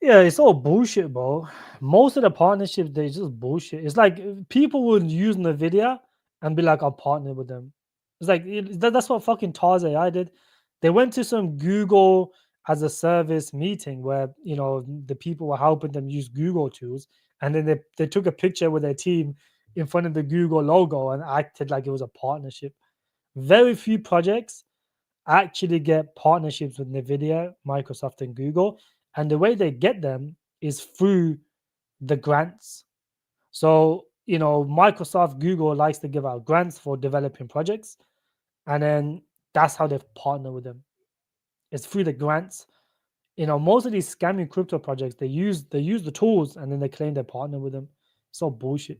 Speaker 1: Yeah, it's all bullshit, bro. Most of the partnerships, they just bullshit. It's like people would use NVIDIA and be like, I'll partner with them. It's like that's what fucking Tars AI did. They went to some Google as a service meeting where the people were helping them use Google tools, and then they took a picture with their team in front of the Google logo and acted like it was a partnership. Very few projects actually get partnerships with NVIDIA, Microsoft, and Google. And the way they get them is through the grants. So, Microsoft, Google likes to give out grants for developing projects. And then that's how they partner with them. It's through the grants. Most of these scammy crypto projects, they use the tools and then they claim they partner with them. So bullshit.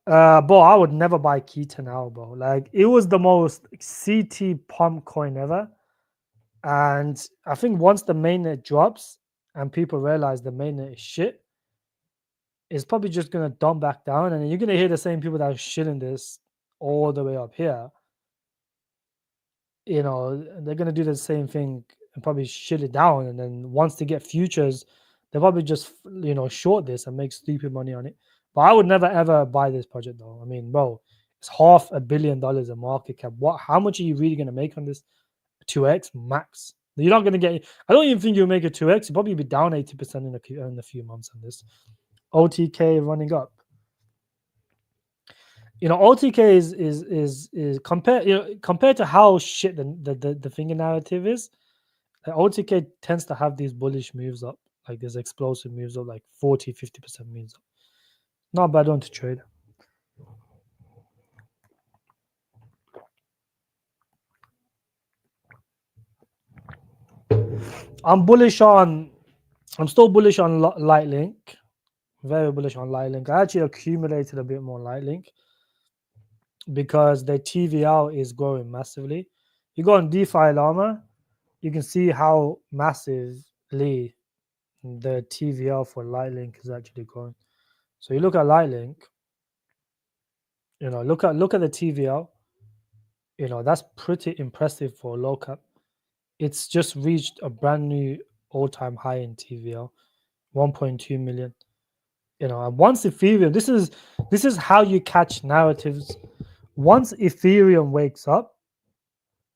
Speaker 1: Bro, I would never buy Kita now, bro. Like, it was the most CT pump coin ever. And I think once the mainnet drops and people realize the mainnet is shit, it's probably just gonna dump back down, and then you're gonna hear the same people that are shitting this all the way up here. You know, they're gonna do the same thing and probably shit it down, and then once they get futures, they'll probably just short this and make stupid money on it. But I would never ever buy this project though. I mean, bro, it's $500 million in market cap. What? How much are you really gonna make on this? 2x max. You're not gonna get. I don't even think you'll make it 2x. You'll probably be down 80% in a few months on this. OTK running up. OTK is compared to how shit the finger narrative is. OTK tends to have these bullish moves up, like these explosive moves up, like 40-50% moves up. Not bad one to trade. I'm still bullish on Lightlink. Very bullish on Lightlink. I actually accumulated a bit more Lightlink because the TVL is growing massively. You go on DeFi Llama, you can see how massively the TVL for Lightlink is actually growing. So you look at Lightlink, look at the TVL. That's pretty impressive for a low cap. It's just reached a brand new all-time high in TVL, 1.2 million. And once Ethereum, this is how you catch narratives. Once Ethereum wakes up,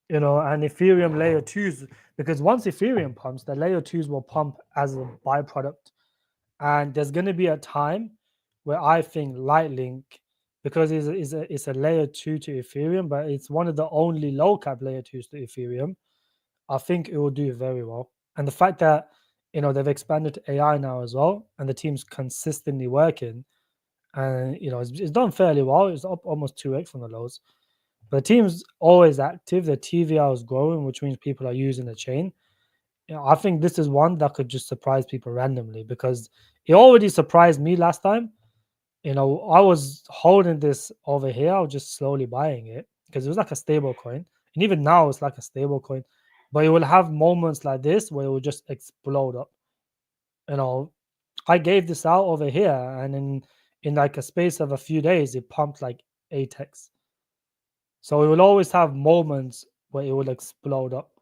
Speaker 1: and Ethereum layer twos, because once Ethereum pumps, the layer twos will pump as a byproduct. And there's going to be a time where I think Lightlink, because it's a layer 2 to Ethereum, but it's one of the only low cap layer 2s to Ethereum, I think it will do very well. And the fact that they've expanded to AI now as well, and the team's consistently working, and it's done fairly well. It's up almost 2x from the lows. But the team's always active. The TVL is growing, which means people are using the chain. I think this is one that could just surprise people randomly, because it already surprised me last time. I was holding this over here. I was just slowly buying it because it was like a stable coin. And even now, it's like a stable coin. But it will have moments like this where it will just explode up. I gave this out over here, and in like a space of a few days, it pumped like 8x. So it will always have moments where it will explode up.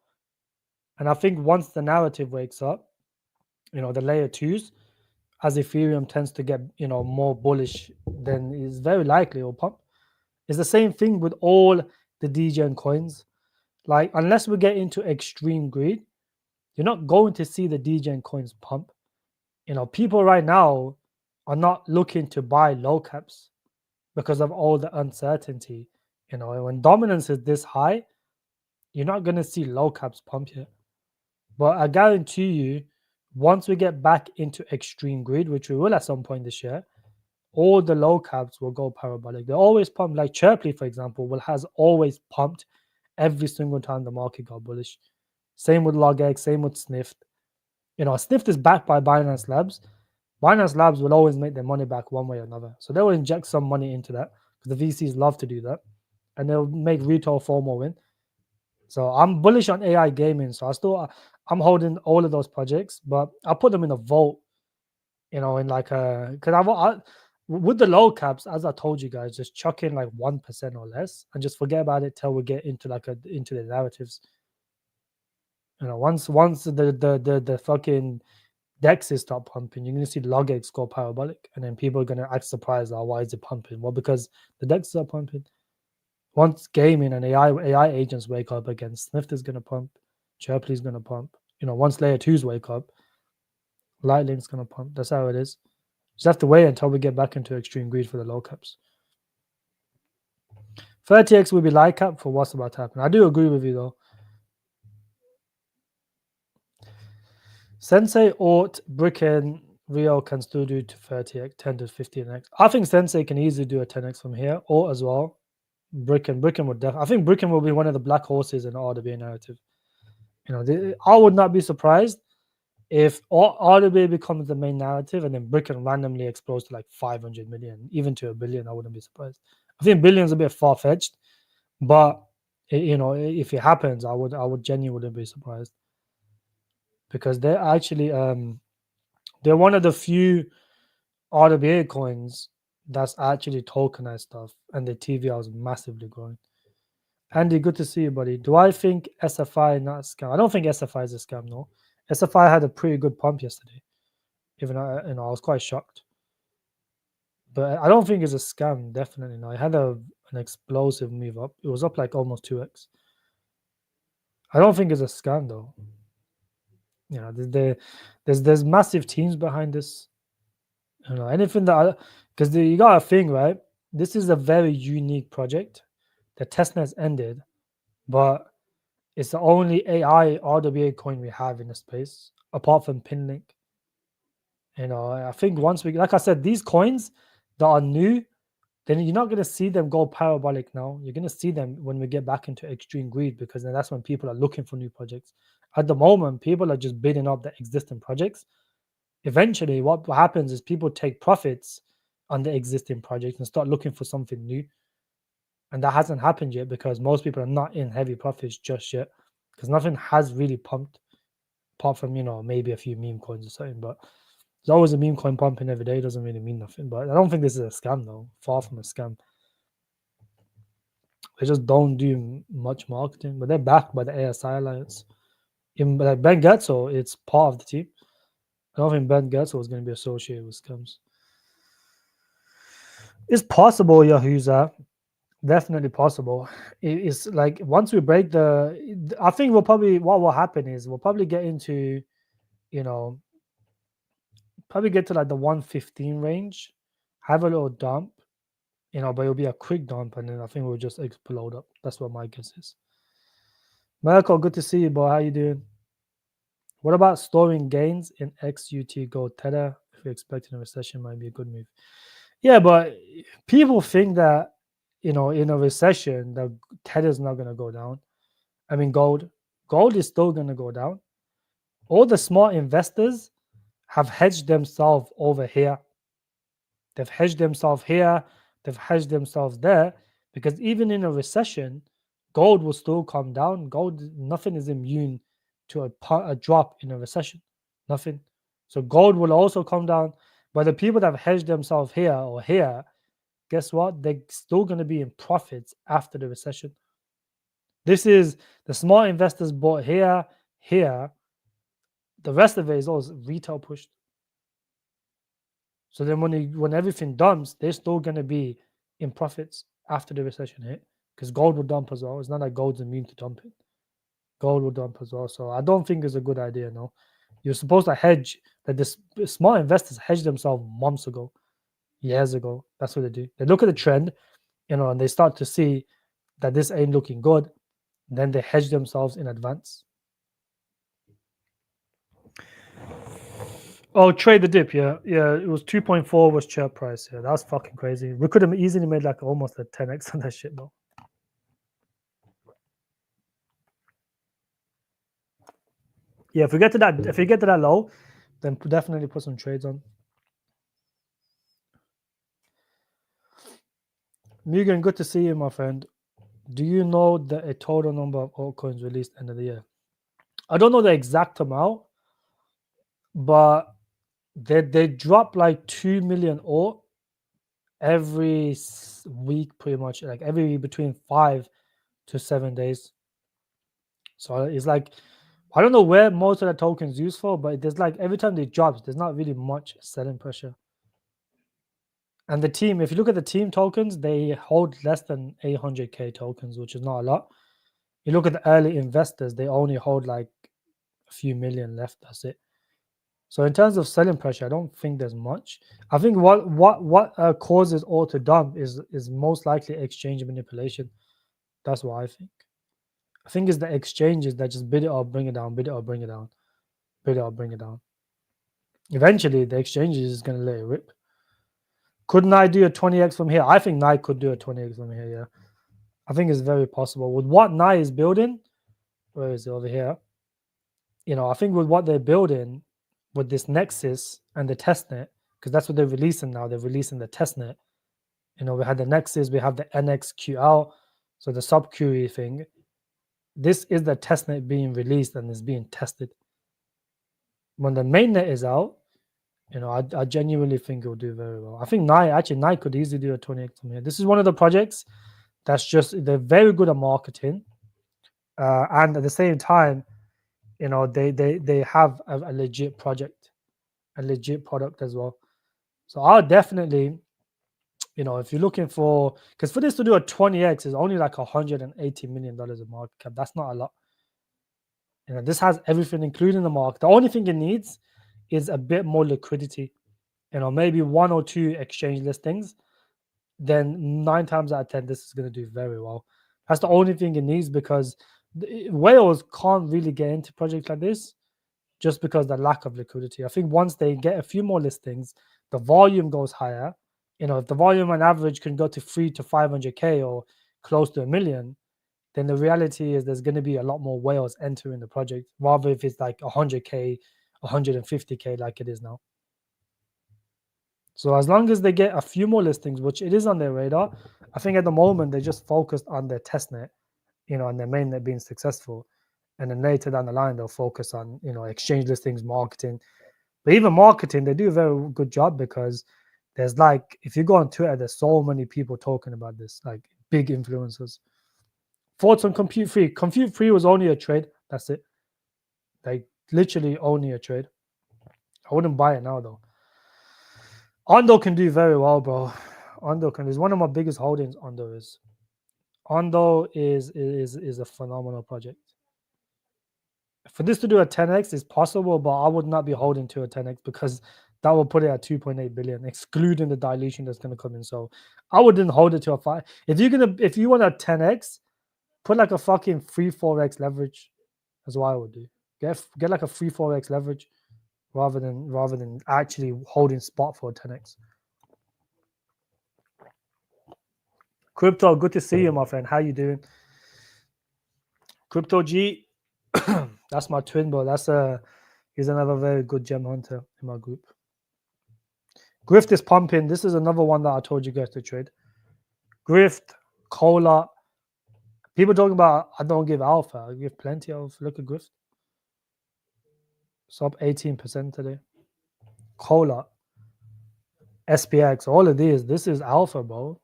Speaker 1: And I think once the narrative wakes up, the layer twos, as Ethereum tends to get more bullish, then it's very likely it will pump. It's the same thing with all the degen coins. Like, unless we get into extreme greed, you're not going to see the degen coins pump. People right now are not looking to buy low caps because of all the uncertainty. When dominance is this high, you're not going to see low caps pump here. But I guarantee you, once we get back into extreme greed, which we will at some point this year, all the low caps will go parabolic. They always pump. Like Chirply, for example, has always pumped every single time the market got bullish. Same with LogX, same with Snift. Snift is backed by Binance Labs. Binance Labs will always make their money back one way or another. So they will inject some money into that, because the VCs love to do that. And they'll make retail FOMO win. So I'm bullish on AI gaming. So I'm holding all of those projects, but I'll put them in a vote, in like because with the low caps, as I told you guys, just chuck in like 1% or less and just forget about it till we get into into the narratives. Once the fucking dexes start pumping, you're gonna see LogX go parabolic, and then people are gonna act surprised. Why is it pumping? Well, because the dexes are pumping. Once gaming and AI agents wake up again, Snift is gonna pump, Chirply is gonna pump. Once layer twos wake up, Lightlink's gonna pump. That's how it is. Just have to wait until we get back into extreme greed for the low caps. 30x will be light cap for what's about to happen. I do agree with you though. Sensei, Ort, Bricken, Rio can still do to 30x, 10 to 15x. I think Sensei can easily do a 10x from here, Ort as well. Bricken would definitely. I think Bricken will be one of the black horses in the RWA narrative. I would not be surprised if RWA becomes the main narrative and then Bitcoin randomly explodes to like 500 million, even to a billion, I wouldn't be surprised. I think billions a bit far fetched, but if it happens, I would genuinely be surprised, because they're actually they're one of the few RWA coins that's actually tokenized stuff, and the TVL is massively growing. Andy, good to see you, buddy. Do I think SFI not a scam? I don't think SFI is a scam, no. SFI had a pretty good pump yesterday. Even I was quite shocked. But I don't think it's a scam, definitely not. It had an explosive move up. It was up like almost 2x. I don't think it's a scam though. There's massive teams behind this. Anything that, because you got a thing, right? This is a very unique project. The testnet's ended, but it's the only AI RWA coin we have in the space, apart from Pinlink. I think once like I said, these coins that are new, then you're not going to see them go parabolic now. You're going to see them when we get back into extreme greed, because then that's when people are looking for new projects. At the moment, people are just bidding up the existing projects. Eventually, what happens is people take profits on the existing projects and start looking for something new. And that hasn't happened yet, because most people are not in heavy profits just yet, because nothing has really pumped, apart from maybe a few meme coins or something. But there's always a meme coin pumping every day. It doesn't really mean nothing. But I don't think this is a scam though. Far from a scam. They just don't do much marketing, but they're backed by the ASI Alliance. In like Ben Getzo, it's part of the team. I don't think Ben Getzo is going to be associated with scams. It's possible, Yahuza. Definitely possible. It's like once we break I think what will happen is we'll probably get into, probably get to like the 115 range, have a little dump, but it'll be a quick dump, and then I think we'll just explode up. That's what my guess is. Michael, good to see you, boy. How you doing? What about storing gains in XUT Gold Tether? If you're expecting a recession, might be a good move. Yeah, but people think that in a recession, the Tether's not going to go down. I mean, gold is still going to go down. All the smart investors have hedged themselves over here. They've hedged themselves here. They've hedged themselves there, because even in a recession, gold will still come down. Gold, nothing is immune to a drop in a recession. Nothing. So gold will also come down. But the people that have hedged themselves here or here, guess what? They're still going to be in profits after the recession. This is the smart investors bought here. The rest of it is all retail pushed. So then when everything dumps, they're still going to be in profits after the recession hit, because gold will dump as well. It's not like gold's immune to dumping. Gold will dump as well. So I don't think it's a good idea, no. You're supposed to hedge. That the smart investors hedge themselves months ago, years ago. That's what they do. They look at the trend, and they start to see that this ain't looking good. Then they hedge themselves in advance. Oh, trade the dip, yeah. It was 2.4 was share price. Yeah, that's fucking crazy. We could have easily made like almost a 10x on that shit, though. Yeah, if we get to that low, then definitely put some trades on. Mugen, good to see you, my friend. Do you know a total number of altcoins released end of the year? I don't know the exact amount, but they drop like 2 million alt every week, pretty much, like every between 5 to 7 days. So it's like, I don't know where most of the tokens used for, but there's like every time they drop, there's not really much selling pressure. And the team, if you look at the team tokens, they hold less than 800k tokens, which is not a lot. You look at the early investors, they only hold like a few million left. That's it. So in terms of selling pressure, I don't think there's much. I think what causes all to dump is most likely exchange manipulation. That's what I think. I think it's the exchanges that just bid it up, bring it down, bid it up, bring it down, bid it up, bring it down. Eventually, the exchanges is going to let it rip. Couldn't I do a 20x from here? I think Nike could do a 20x from here, yeah. I think it's very possible. With what Nike is building, where is it over here? I think with what they're building, with this Nexus and the testnet, because that's what they're releasing now. They're releasing the testnet. We had the Nexus, we have the NXQL, so the sub query thing. This is the testnet being released and is being tested. When the mainnet is out, I genuinely think it will do very well. I think Nike could easily do a 20x from here. This is one of the projects they're very good at marketing, and at the same time, they have a legit project, a legit product as well. So I'll definitely, if you're looking because for this to do a 20x is only like $180 million of market cap. That's not a lot. This has everything, including the market. The only thing it needs is a bit more liquidity. Maybe 1 or 2 exchange listings. Then 9 times out of 10, this is going to do very well. That's the only thing it needs, because whales can't really get into projects like this just because of the lack of liquidity. I think once they get a few more listings, the volume goes higher. If the volume on average can go to 3 to 500K or close to 1 million, then the reality is there's going to be a lot more whales entering the project, rather if it's like 100K, 150K like it is now. So as long as they get a few more listings, which it is on their radar, I think at the moment they're just focused on their testnet, and their mainnet being successful. And then later down the line, they'll focus on, exchange listings, marketing. But even marketing, they do a very good job, because there's if you go on Twitter, there's so many people talking about this, like big influencers. Thoughts on Compute Free? Compute Free was only a trade. That's it. Like literally only a trade. I wouldn't buy it now though. Ondo can do very well, bro. Ondo is one of my biggest holdings. Ondo is a phenomenal project. For this to do a 10x is possible, but I would not be holding to a 10x, because that will put it at 2.8 billion, excluding the dilution that's going to come in. So I wouldn't hold it to a 5. If you want a 10x, put like a fucking 3-4x leverage. That's what I would do. Get like a 3-4x leverage rather than actually holding spot for a 10x. Crypto, good to see you, my friend. How you doing? Crypto G, that's my twin, bro. He's another very good gem hunter in my group. Grift is pumping. This is another one that I told you guys to trade. Grift, Cola. People talking about I don't give alpha. I give plenty of. Look at Grift. It's up 18% today. Cola, SPX, all of these. This is alpha, bro.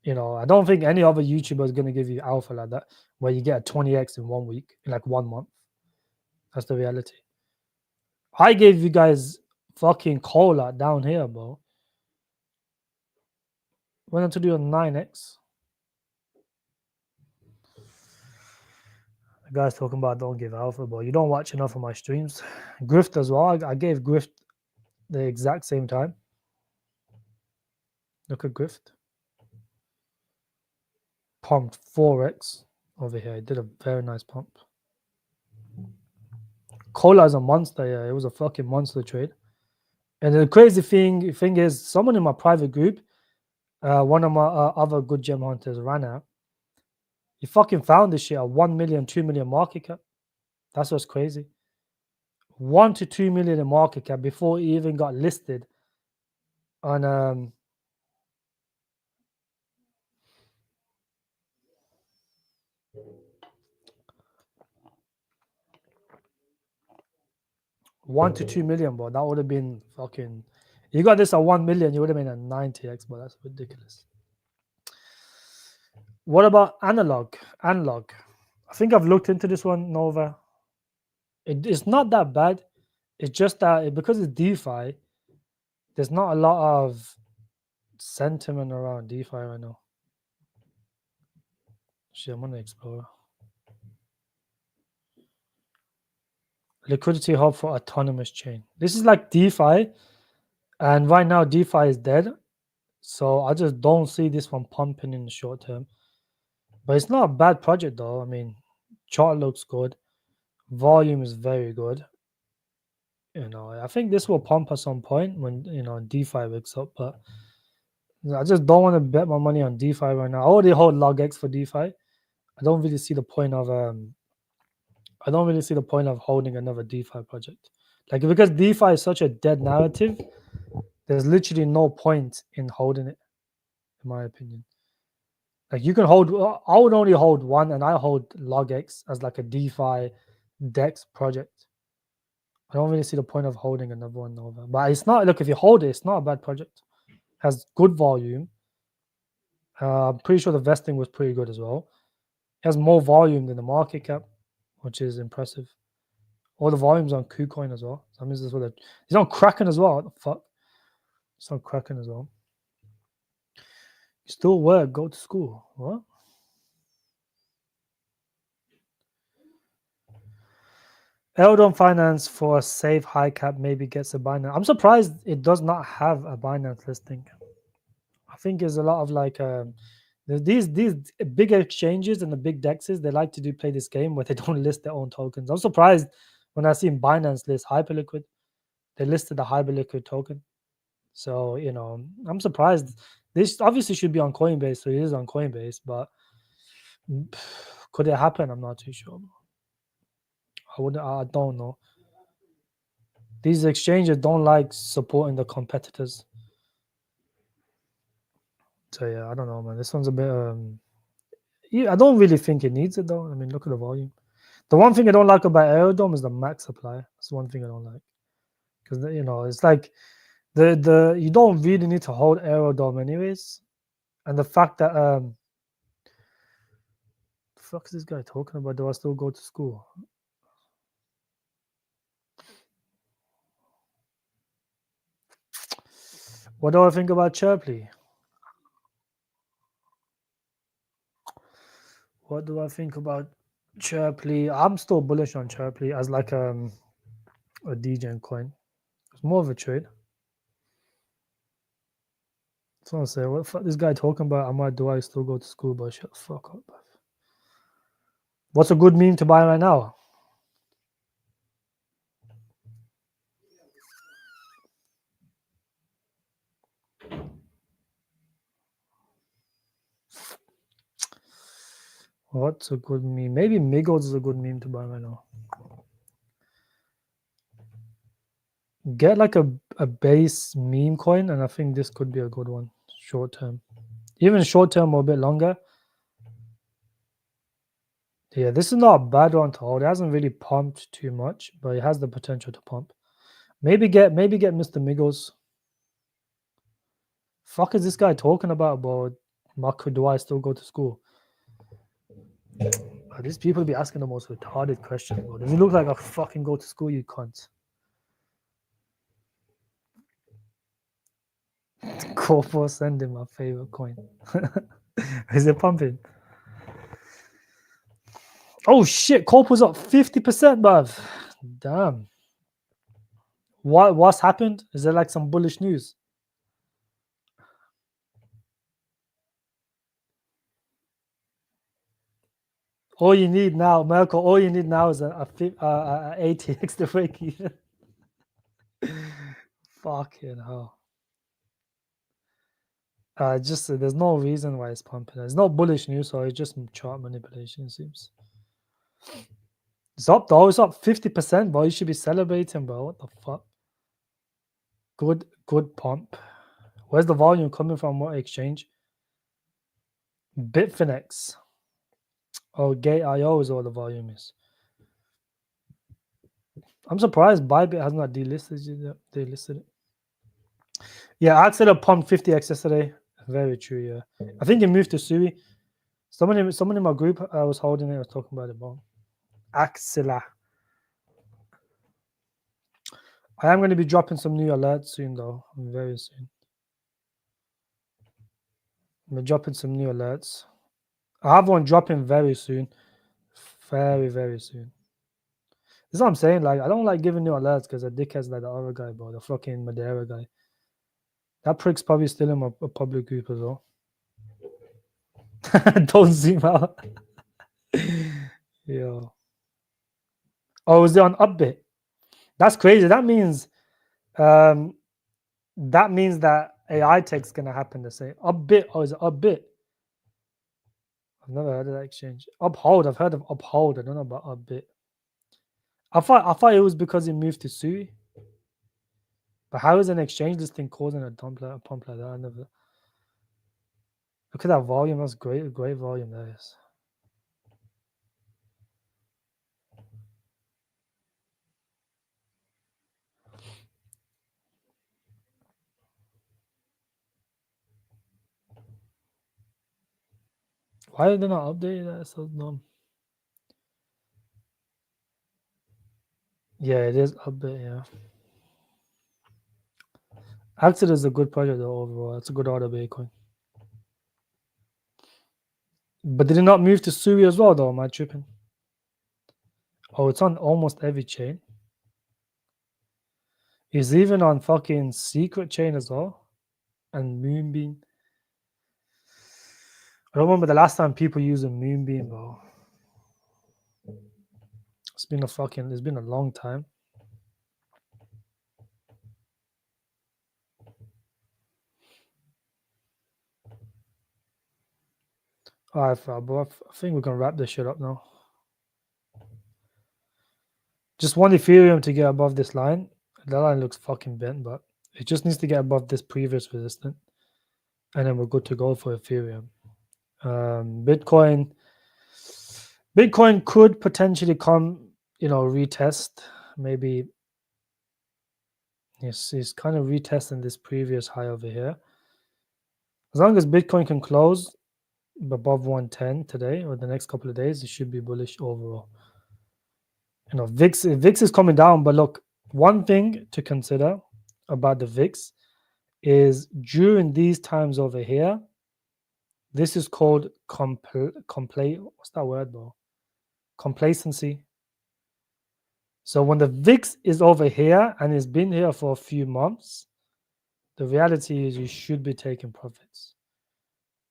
Speaker 1: I don't think any other YouTuber is going to give you alpha like that, where you get a 20x in 1 week, in like 1 month. That's the reality. I gave you guys fucking Cola down here, bro. Went on to do a 9x. The guy's talking about don't give alpha, bro. You don't watch enough of my streams. Grift as well. I gave Grift the exact same time. Look at Grift. Pumped 4x over here. It did a very nice pump. Cola is a monster. Yeah, it was a fucking monster trade. And the crazy thing is, someone in my private group, one of my other good gem hunters, Rana, he fucking found this shit at 1 million, 2 million market cap. That's what's crazy. 1 to 2 million in market cap before he even got listed on 1 to 2 million, bro. That would have been fucking. You got this at 1 million, you would have been at 90x, but that's ridiculous. What about analog? I think I've looked into this one, Nova. It's not that bad. It's just that because it's DeFi, there's not a lot of sentiment around DeFi right now. Shit, I'm on the Explorer. Liquidity hub for autonomous chain. This is like DeFi, and right now DeFi is dead. So I just don't see this one pumping in the short term. But it's not a bad project though. I mean, chart looks good. Volume is very good. I think this will pump at some point when DeFi wakes up. But I just don't want to bet my money on DeFi right now. I already hold LogX for DeFi. I don't really see the point of holding another DeFi project. Like because DeFi is such a dead narrative, there's literally no point in holding it, in my opinion. Like you can hold, I would only hold one, and I hold LogX as like a DeFi DEX project. I don't really see the point of holding another one over. But it's not, look, if you hold it, it's not a bad project. It has good volume. I'm pretty sure the vesting was pretty good as well. It has more volume than the market cap, which is impressive. All the volumes on KuCoin as well. So that means this what it's on Kraken as well. What the fuck? It's on Kraken as well. You still work, go to school. What? Eldon Finance for a safe high cap maybe gets a Binance. I'm surprised it does not have a Binance listing. I think there's a lot of like these big exchanges and the big dexes, they like to play this game where they don't list their own tokens. I'm surprised when I seen Binance list Hyperliquid. They listed the Hyperliquid token. So, I'm surprised. This obviously should be on Coinbase, so it is on Coinbase, but could it happen? I'm not too sure. I don't know. These exchanges don't like supporting the competitors. So yeah, I don't know, man. This one's a bit I don't really think it needs it though. I mean, look at the volume. The one thing I don't like about Aerodome is the max supply. That's one thing I don't like. Because it's like the you don't really need to hold Aerodome anyways. And the fact that the fuck is this guy talking about? Do I still go to school? What do I think about Chirpley? What do I think about Chirpley? I'm still bullish on Chirpley as like a DJ coin. It's more of a trade. So I say, what the fuck this guy talking about? Do I still go to school? But shut the fuck up. What's a good meme to buy right now? What's a good meme? Maybe Migos is a good meme to buy right now. Get like a base meme coin, and I think this could be a good one. Short term. Even short term or a bit longer. Yeah, this is not a bad one to hold. It hasn't really pumped too much, but it has the potential to pump. Maybe get Mr. Migos. Fuck is this guy talking about, bro? Marco, do I still go to school? These people be asking the most retarded questions, bro. Does it look like I fucking go to school, you cunt? Corpo sending my favorite coin. Is it pumping? Oh shit, Corpo's up 50%, bruv. Damn. What's happened? Is there like some bullish news? All you need now, Merkel, all you need now is a 80x to break even. Fucking hell. Just there's no reason why it's pumping. There's no bullish news, so it's just chart manipulation, it seems. It's up though, it's up 50%, bro. You should be celebrating, bro. What the fuck? Good pump. Where's the volume coming from? What exchange? Bitfinex. Oh, Gate.io is all the volume is. I'm surprised Bybit has not delisted it. They listed it. Yeah, Axela pumped 50x yesterday. Very true, yeah. I think it moved to Sui. Someone in my group I was holding it was talking about it, bro. Axela. I am going to be dropping some new alerts soon, though. Very soon. I'm dropping some new alerts. I have one dropping very soon. Very, very soon. This is what I'm saying. Like, I don't like giving new alerts because the dickhead's like the other guy, bro. The fucking Madeira guy. That prick's probably still in my public group as well. Don't zoom out. Yeah. Oh, is it on Upbit? That's crazy. That means that AI tech's gonna happen to say Upbit. Oh, is it Upbit? I've never heard of that exchange. Uphold. I've heard of Uphold. I don't know about Upbit. I thought it was because it moved to Sui. But how is an exchange listing causing a pump like that? I never. Look at that volume. That's great volume. That is. Why did they not update that? So dumb. Yeah, it is update. Yeah. Axel is a good project though, overall. It's a good order Bitcoin. But did it not move to Sui as well though? Am I tripping? Oh, it's on almost every chain. It's even on fucking secret chain as well. And Moonbeam. I don't remember the last time people used a Moonbeam, bro. It's been a long time. All right, bro. I think we can wrap this shit up now. Just one Ethereum to get above this line. That line looks fucking bent, but it just needs to get above this previous resistance. And then we're good to go for Ethereum. Bitcoin could potentially come, retest. Maybe he's kind of retesting this previous high over here. As long as Bitcoin can close above 110 today or the next couple of days, it should be bullish overall. VIX is coming down, but look, one thing to consider about the VIX is during these times over here, this is called what's that word, bro? Complacency. So when the VIX is over here and it's been here for a few months, the reality is you should be taking profits.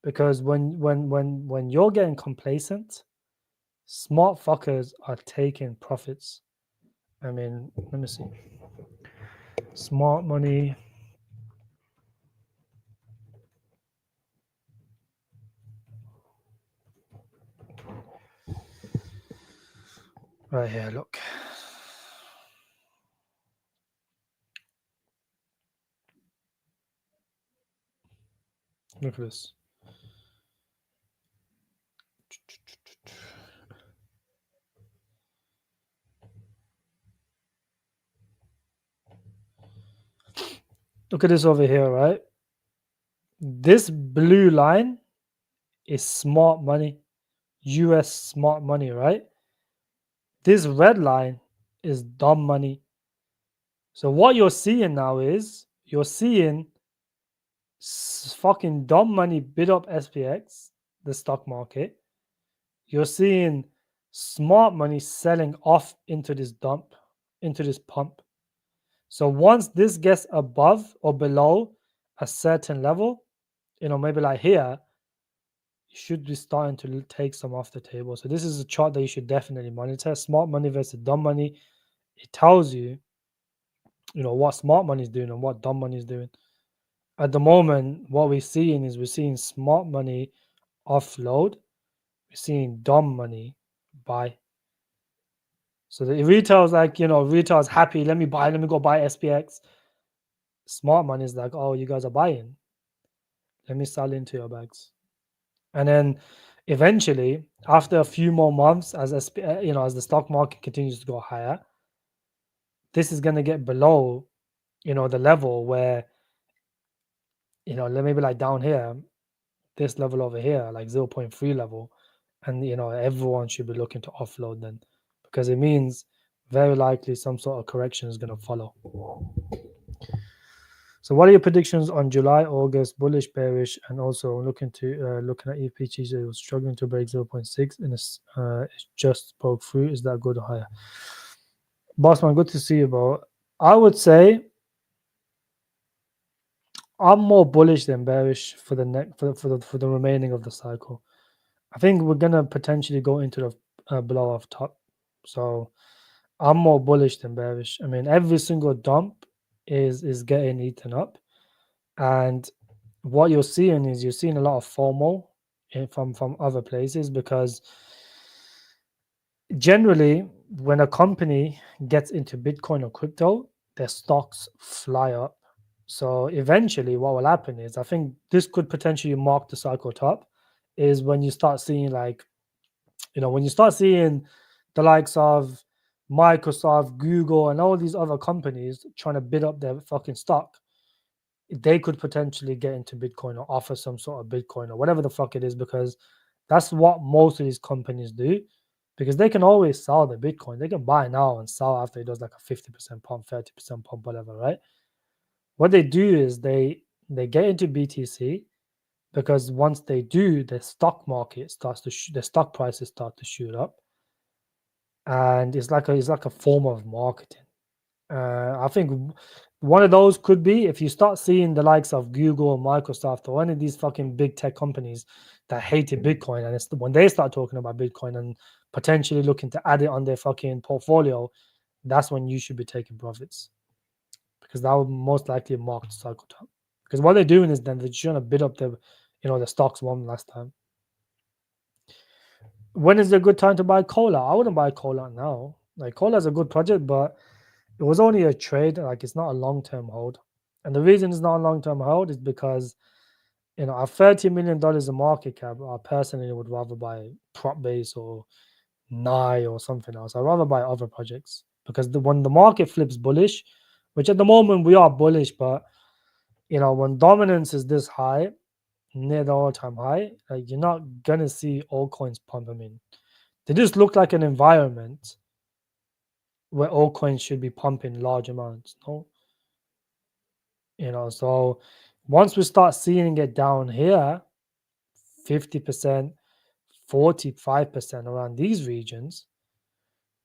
Speaker 1: Because when you're getting complacent, smart fuckers are taking profits. I mean, let me see. Smart money. Right here, look. Look at this. Look at this over here, right? This blue line is smart money, US smart money, right? This red line is dumb money. So what you're seeing now is you're seeing fucking dumb money bid up SPX, the stock market. You're seeing smart money selling off into this dump, into this pump. So once this gets above or below a certain level, maybe like here, you should be starting to take some off the table. So this is a chart that you should definitely monitor. Smart money versus dumb money. It tells you, what smart money is doing and what dumb money is doing. At the moment, what we're seeing smart money offload. We're seeing dumb money buy. So the retail's like, retail's happy. Let me go buy SPX. Smart money is like, oh, you guys are buying. Let me sell into your bags. And then eventually, after a few more months, as as the stock market continues to go higher, this is going to get below, the level where, maybe like down here, this level over here, like 0.3 level, and everyone should be looking to offload then, because it means very likely some sort of correction is going to follow. So what are your predictions on July, August, bullish, bearish, and also looking at EPG, it was struggling to break 0.6 and it's just broke through. Is that good or higher? Bossman, good to see you, bro. I would say I'm more bullish than bearish for the remaining of the cycle. I think we're gonna potentially go into the blow off top. So I'm more bullish than bearish. I mean, every single dump is getting eaten up. And what you're seeing is you're seeing a lot of FOMO from other places, because generally when a company gets into Bitcoin or crypto, their stocks fly up. So eventually, what will happen is, I think this could potentially mark the cycle top, is when you start seeing like, when you start seeing the likes of Microsoft, Google, and all these other companies trying to bid up their fucking stock, they could potentially get into Bitcoin or offer some sort of Bitcoin or whatever the fuck it is, because that's what most of these companies do. Because they can always sell the Bitcoin. They can buy now and sell after it does like a 50% pump, 30% pump, whatever, right? What they do is they get into BTC, because once they do, the stock market starts to the stock prices start to shoot up, and it's like a form of marketing. I think one of those could be if you start seeing the likes of Google, Microsoft, or any of these fucking big tech companies that hated Bitcoin, and it's when they start talking about Bitcoin and potentially looking to add it on their fucking portfolio, that's when you should be taking profits, because that would most likely mark the cycle top. Because what they're doing is then they're trying to bid up the stocks one last time. When is a good time to buy Cola? I wouldn't buy Cola now. Like, Cola is a good project, but it was only a trade. Like, it's not a long-term hold. And the reason it's not a long-term hold is because, at $30 million in market cap, I personally would rather buy Propbase or Nye or something else. I'd rather buy other projects, because when the market flips bullish, which at the moment we are bullish, but when dominance is this high, near the all-time high, like, you're not gonna see altcoins pump. I mean, they just look like an environment where altcoins should be pumping large amounts. No, so once we start seeing it down here, 50%, 45% around these regions,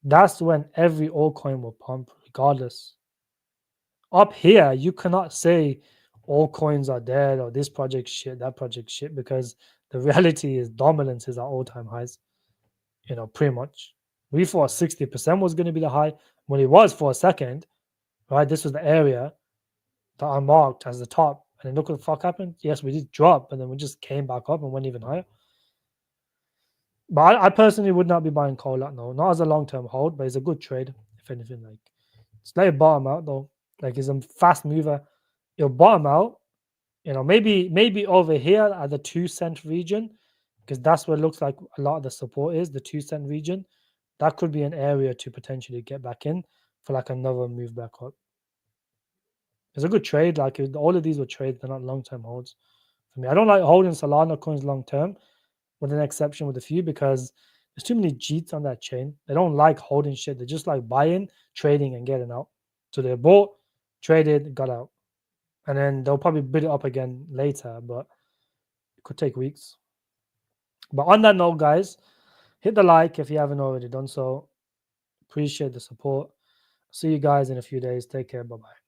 Speaker 1: that's when every altcoin will pump regardless. Up here, you cannot say altcoins are dead or this project shit, that project shit, because the reality is dominance is at all-time highs, pretty much. We thought 60% was going to be the high when it was for a second, right? This was the area that I marked as the top. And then look what the fuck happened. Yes, we did drop, and then we just came back up and went even higher. But I personally would not be buying Cola, no, not as a long-term hold, but it's a good trade, if anything. Like, it's let it bottom out though. Like, it's a fast mover. It'll bottom out, maybe over here at the 2 cent region, because that's where it looks like a lot of the support is, the 2 cent region. That could be an area to potentially get back in for like another move back up. It's a good trade. Like, all of these were trades, they're not long-term holds for me. I don't like holding Solana coins long-term, with an exception with a few, because there's too many cheats on that chain. They don't like holding shit. They just like buying, trading, and getting out. So they bought, traded, got out. And then they'll probably bid it up again later, but it could take weeks. But on that note, guys, hit the like if you haven't already done so. Appreciate the support. See you guys in a few days. Take care. Bye-bye.